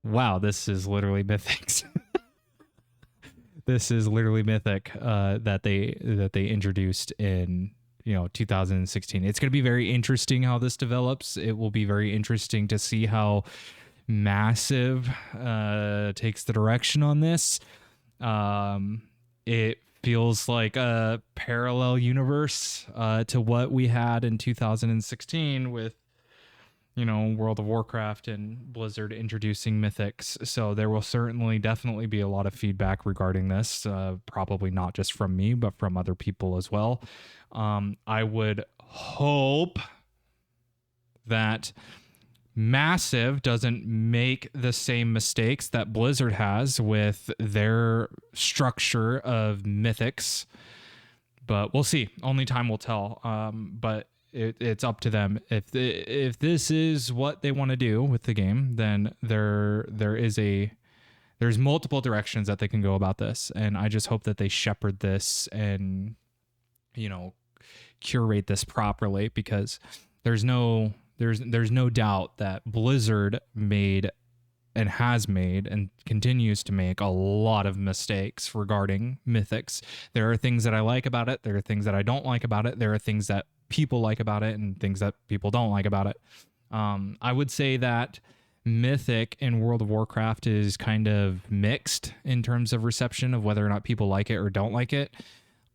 wow, this is literally Mythics. This is literally Mythic that they introduced in 2016. It's going to be very interesting how this develops. It will be very interesting to see how Massive takes the direction on this. It feels like a parallel universe to what we had in 2016 with World of Warcraft and Blizzard introducing Mythics. So there will definitely be a lot of feedback regarding this, probably not just from me, but from other people as well. I would hope that Massive doesn't make the same mistakes that Blizzard has with their structure of Mythics, but we'll see. Only time will tell. But it's up to them. If this is what they want to do with the game, then there's multiple directions that they can go about this, and I just hope that they shepherd this and curate this properly, because there's no doubt that Blizzard made and has made and continues to make a lot of mistakes regarding Mythics. There are things that I like about it. There are things that I don't like about it. There are things that people like about it and things that people don't like about it. I would say that Mythic in World of Warcraft is kind of mixed in terms of reception of whether or not people like it or don't like it.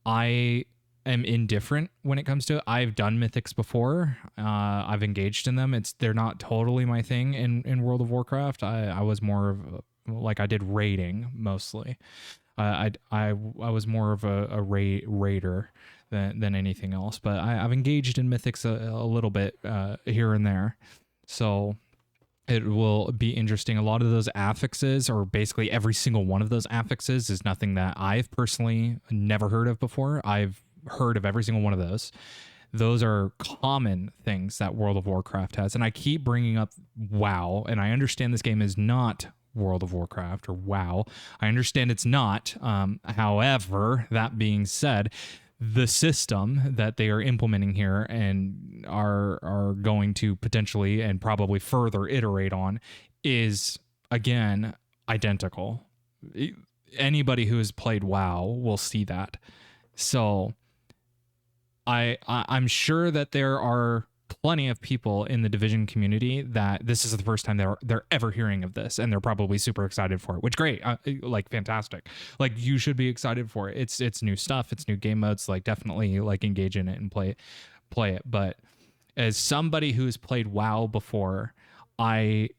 I am indifferent when it comes to it. I've done Mythics before. I've engaged in them. They're not totally my thing in World of Warcraft. I was more of like I did raiding mostly. I was more of a raider than anything else, but I've engaged in Mythics a little bit here and there. So it will be interesting. A lot of those affixes, or basically every single one of those affixes, is nothing that I've personally never heard of before. I've heard of every single one of those. Those are common things that World of Warcraft has. And I keep bringing up WoW, and I understand this game is not World of Warcraft or WoW. I understand it's not. However, that being said, the system that they are implementing here and are going to potentially and probably further iterate on is, again, identical. Anybody who has played WoW will see that. So I'm sure that there are plenty of people in the Division community that this is the first time they're ever hearing of this, and they're probably super excited for it, which great, like fantastic. Like you should be excited for it. It's new stuff, it's new game modes, like definitely like engage in it and play it. But as somebody who's played WoW before, and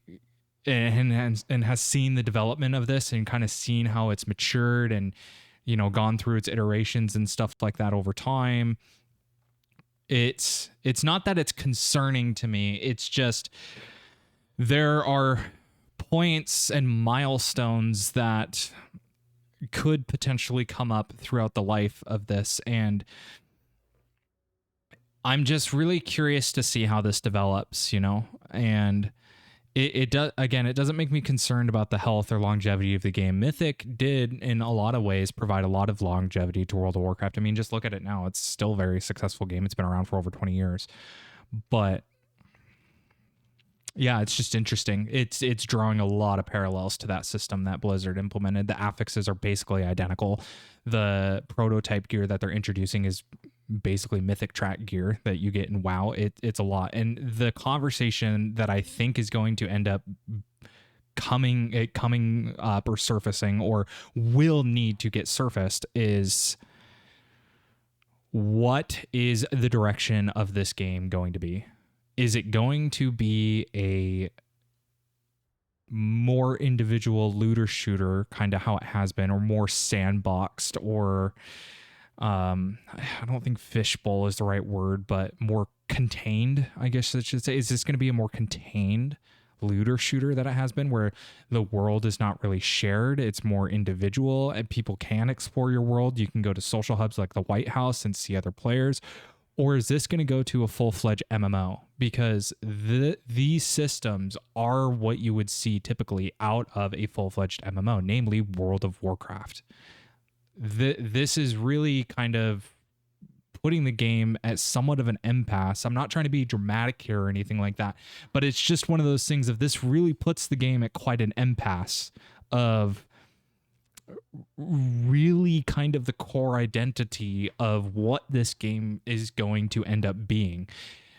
has seen the development of this and kind of seen how it's matured and, you know, gone through its iterations and stuff like that over time, it's not that it's concerning to me. It's just there are points and milestones that could potentially come up throughout the life of this, and I'm just really curious to see how this develops, you know. And it does, again, it doesn't make me concerned about the health or longevity of the game. Mythic did, in a lot of ways, provide a lot of longevity to World of Warcraft. I mean, just look at it now. It's still a very successful game. It's been around for over 20 years. But yeah, it's just interesting. It's drawing a lot of parallels to that system that Blizzard implemented. The affixes are basically identical. The prototype gear that they're introducing is basically Mythic track gear that you get in WoW. It's a lot. And the conversation that I think is going to end up coming up or surfacing, or will need to get surfaced, is what is the direction of this game going to be? Is it going to be a more individual looter shooter, kind of how it has been, or more sandboxed, or I don't think fishbowl is the right word, but more contained, I guess I should say. Is this going to be a more contained looter shooter that it has been, where the world is not really shared? It's more individual and people can explore your world. You can go to social hubs like the White House and see other players. Or is this going to go to a full-fledged MMO? Because these systems are what you would see typically out of a full-fledged MMO, namely World of Warcraft. This is really kind of putting the game at somewhat of an impasse. I'm not trying to be dramatic here or anything like that, but it's just one of those things of this really puts the game at quite an impasse of really kind of the core identity of what this game is going to end up being.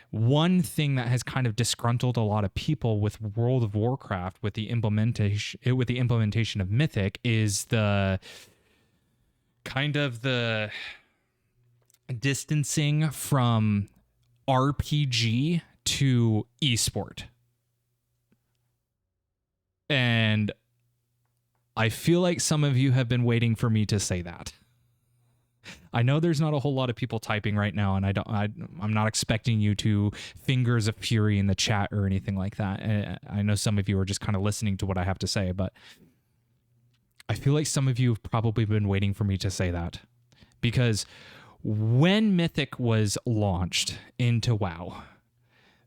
One thing that has kind of disgruntled a lot of people with World of Warcraft, with the implementation of Mythic, is the kind of the distancing from RPG to esport. And I feel like some of you have been waiting for me to say that. I know there's not a whole lot of people typing right now, and I'm not expecting you to fingers of fury in the chat or anything like that. I know some of you are just kind of listening to what I have to say, but I feel like some of you have probably been waiting for me to say that, because when Mythic was launched into WoW,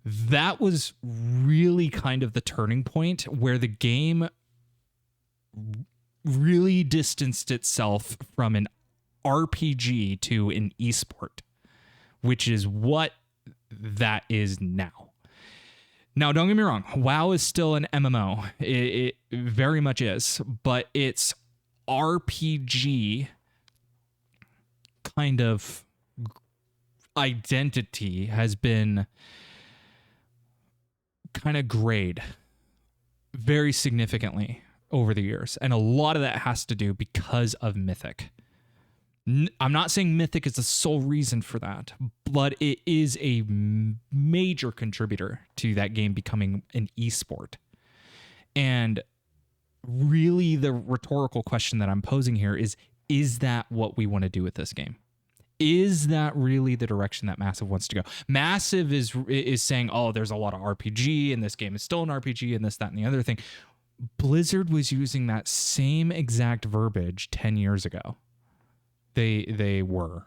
that was really kind of the turning point where the game really distanced itself from an RPG to an esport, which is what that is now. Now, don't get me wrong. WoW is still an MMO. It very much is, but its RPG kind of identity has been kind of grayed very significantly over the years. And a lot of that has to do because of Mythic. I'm not saying Mythic is the sole reason for that, but it is a major contributor to that game becoming an esport. And really the rhetorical question that I'm posing here is that what we want to do with this game? Is that really the direction that Massive wants to go? Massive is saying, oh, there's a lot of RPG and this game is still an RPG and this, that, and the other thing. Blizzard was using that same exact verbiage 10 years ago. They were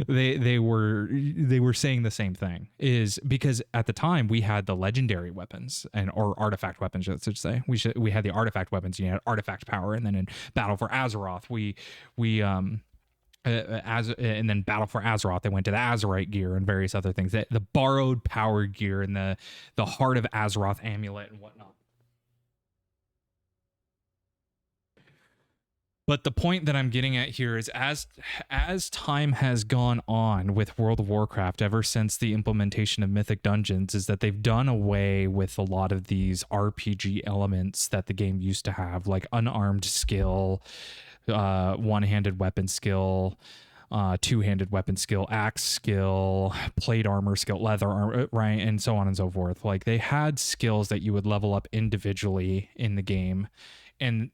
they were saying the same thing, is because at the time we had the legendary weapons or artifact weapons, I should say. We had the artifact weapons. You had artifact power, and then in Battle for Azeroth and then Battle for Azeroth, they went to the Azerite gear and various other things, the borrowed power gear and the Heart of Azeroth amulet and whatnot. But the point that I'm getting at here is as time has gone on with World of Warcraft, ever since the implementation of Mythic Dungeons, is that they've done away with a lot of these RPG elements that the game used to have, like unarmed skill, one-handed weapon skill, two-handed weapon skill, axe skill, plate armor skill, leather armor, right, and so on and so forth. Like, they had skills that you would level up individually in the game, and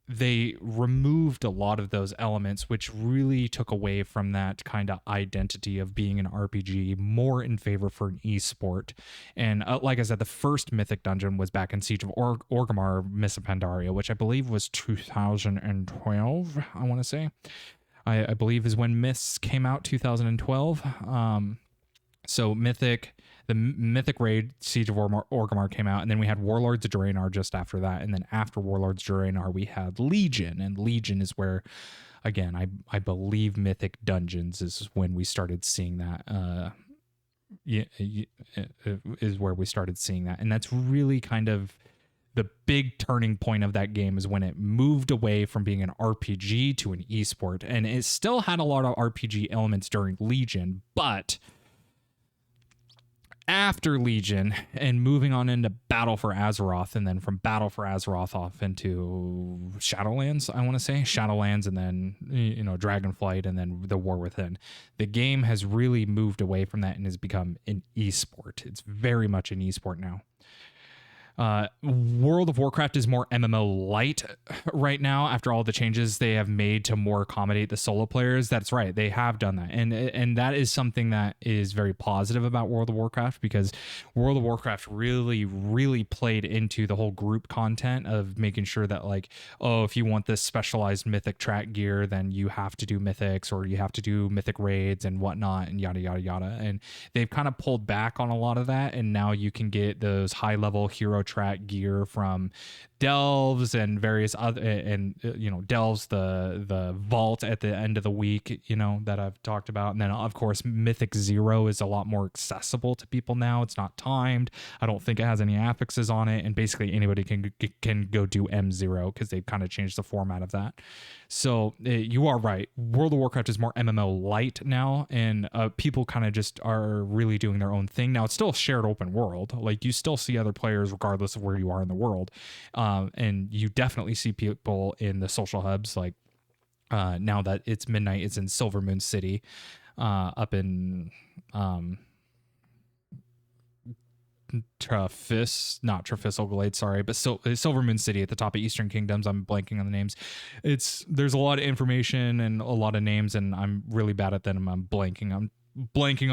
they removed a lot of those elements, which really took away from that kind of identity of being an RPG, more in favor for an esport. And like I said, the first Mythic Dungeon was back in Siege of Orgrimmar, Mists of Pandaria, which I believe was 2012, I want to say. I believe is when Mists came out, 2012. So the Mythic Raid, Siege of Orgrimmar came out, and then we had Warlords of Draenor just after that, and then after Warlords of Draenor, we had Legion, and Legion is where, again, I believe Mythic Dungeons is when we started seeing that, is where we started seeing that, and that's really kind of the big turning point of that game, is when it moved away from being an RPG to an esport, and it still had a lot of RPG elements during Legion, but after Legion and moving on into Battle for Azeroth, and then from Battle for Azeroth off into Shadowlands, I want to say Shadowlands, and then, Dragonflight, and then the War Within, the game has really moved away from that and has become an esport. It's very much an esport now. World of Warcraft is more MMO light right now after all the changes they have made to more accommodate the solo players. That's right, they have done that, and that is something that is very positive about World of Warcraft, because World of Warcraft really played into the whole group content of making sure that, like, oh, if you want this specialized mythic track gear, then you have to do mythics, or you have to do mythic raids and whatnot, and yada yada yada. And they've kind of pulled back on a lot of that, and now you can get those high level hero track gear from Delves and various other, and Delves, the vault at the end of the week, that I've talked about. And then of course Mythic Zero is a lot more accessible to people now. It's not timed. I don't think it has any affixes on it, and basically anybody can go do M0, because they've kind of changed the format of that. So you are right, World of Warcraft is more MMO light now, and people kind of just are really doing their own thing now. It's still a shared open world, like you still see other players regardless of where you are in the world, and you definitely see people in the social hubs, like now that it's midnight, it's in Silvermoon City, up in not Trafiscal Glade, sorry, but Silvermoon City at the top of Eastern Kingdoms. I'm blanking on the names. There's a lot of information and a lot of names, and I'm really bad at them. I'm blanking on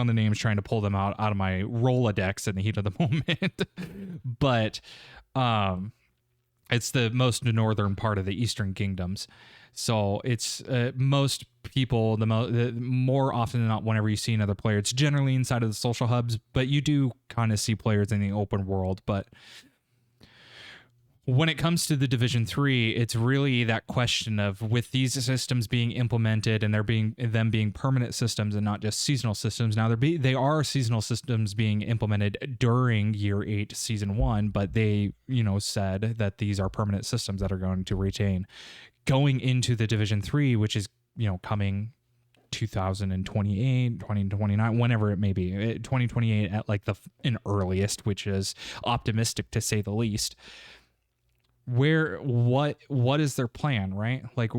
the names, trying to pull them out of my Rolodex in the heat of the moment. But it's the most northern part of the Eastern Kingdoms. So it's most people, the more often than not, whenever you see another player, it's generally inside of the social hubs, but you do kind of see players in the open world. But when it comes to the Division 3, it's really that question of, with these systems being implemented and them being permanent systems and not just seasonal systems. Now they are seasonal systems being implemented during year 8 season 1, but they, said that these are permanent systems that are going to retain going into the Division 3, which is, coming 2028, 2029, whenever it may be, 2028 at like in earliest, which is optimistic to say the least. What is their plan, right? Like,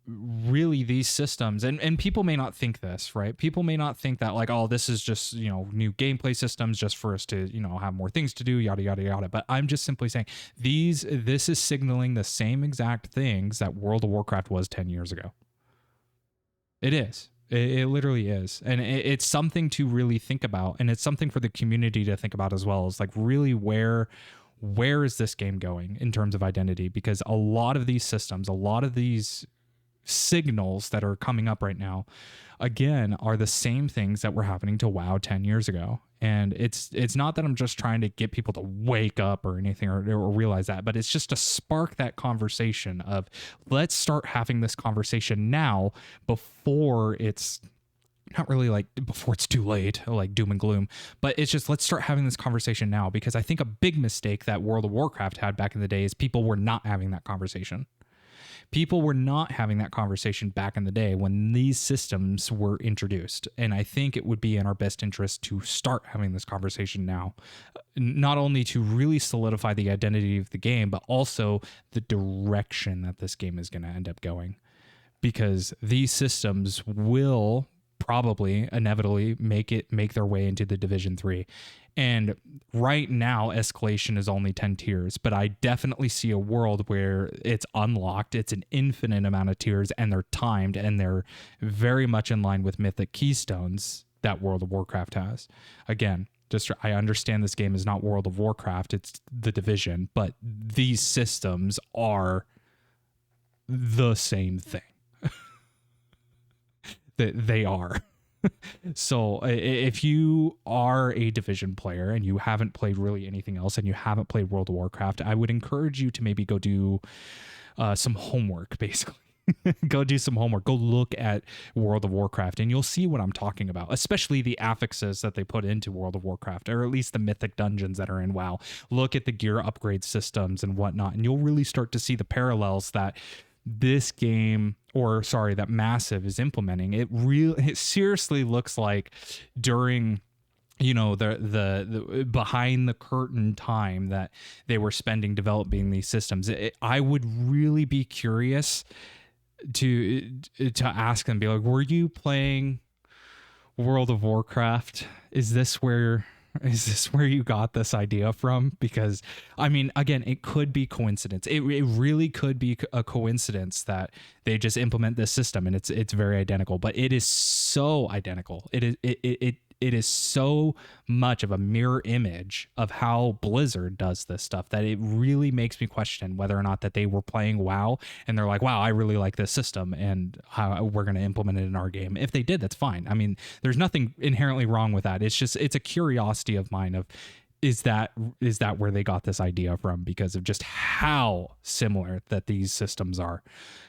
really, these systems, and people may not think this, right? People may not think that, like, oh, this is just, new gameplay systems just for us to, have more things to do, yada yada yada. But I'm just simply saying this is signaling the same exact things that World of Warcraft was 10 years ago. It is. It literally is. And it's something to really think about, and it's something for the community to think about as well. It's like, really, where is this game going in terms of identity? Because a lot of these systems, a lot of these signals that are coming up right now, again, are the same things that were happening to WoW 10 years ago. And it's not that I'm just trying to get people to wake up or anything or realize that, but it's just to spark that conversation of, let's start having this conversation now before it's not really like before it's too late, like doom and gloom, but it's just, let's start having this conversation now, because I think a big mistake that World of Warcraft had back in the day is people were not having that conversation. People were not having that conversation back in the day when these systems were introduced. And I think it would be in our best interest to start having this conversation now, not only to really solidify the identity of the game, but also the direction that this game is going to end up going, because these systems will probably inevitably make their way into the Division 3. And right now, escalation is only 10 tiers, but I definitely see a world where it's unlocked. It's an infinite amount of tiers, and they're timed, and they're very much in line with Mythic Keystones that World of Warcraft has. Again, I understand this game is not World of Warcraft, it's the Division, but these systems are the same thing. They are. So if you are a Division player and you haven't played really anything else, and you haven't played World of Warcraft, I would encourage you to maybe go do some homework, basically. Go do some homework. Go look at World of Warcraft, and you'll see what I'm talking about, especially the affixes that they put into World of Warcraft, or at least the mythic dungeons that are in WoW. Look at the gear upgrade systems and whatnot, and you'll really start to see the parallels that this game, that Massive is implementing. It seriously looks like during, the behind the curtain time that they were spending developing these systems. I would really be curious to ask them, be like, were you playing World of Warcraft? Is this where you got this idea from? Because, I mean, again, it could be coincidence. It really could be a coincidence that they just implement this system and it's very identical, but it is so identical. It is so much of a mirror image of how Blizzard does this stuff that it really makes me question whether or not that they were playing WoW and they're like, wow, I really like this system and how we're going to implement it in our game. If they did, that's fine. I mean, there's nothing inherently wrong with that. It's a curiosity of mine of, is that where they got this idea from, because of just how similar that these systems are.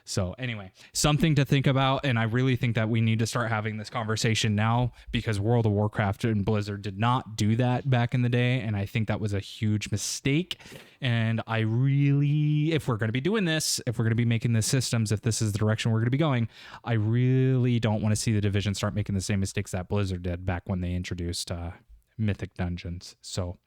So anyway, something to think about. And I really think that we need to start having this conversation now, because World of Warcraft and Blizzard did not do that back in the day. And I think that was a huge mistake. And I really, if we're going to be doing this, if we're going to be making the systems, if this is the direction we're going to be going, I really don't want to see the Division start making the same mistakes that Blizzard did back when they introduced mythic dungeons. So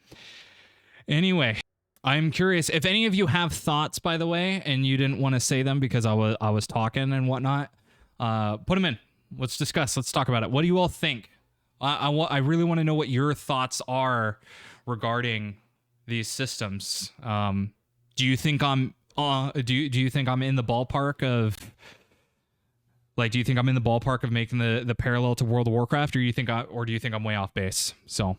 anyway, I'm curious if any of you have thoughts, by the way, and you didn't want to say them because I was talking and whatnot. Put them in. Let's discuss. Let's talk about it. What do you all think? I really want to know what your thoughts are regarding these systems. Do you think I'm do you think I'm in the ballpark of, like, do you think I'm in the ballpark of making the parallel to World of Warcraft, or do you think I'm way off base? So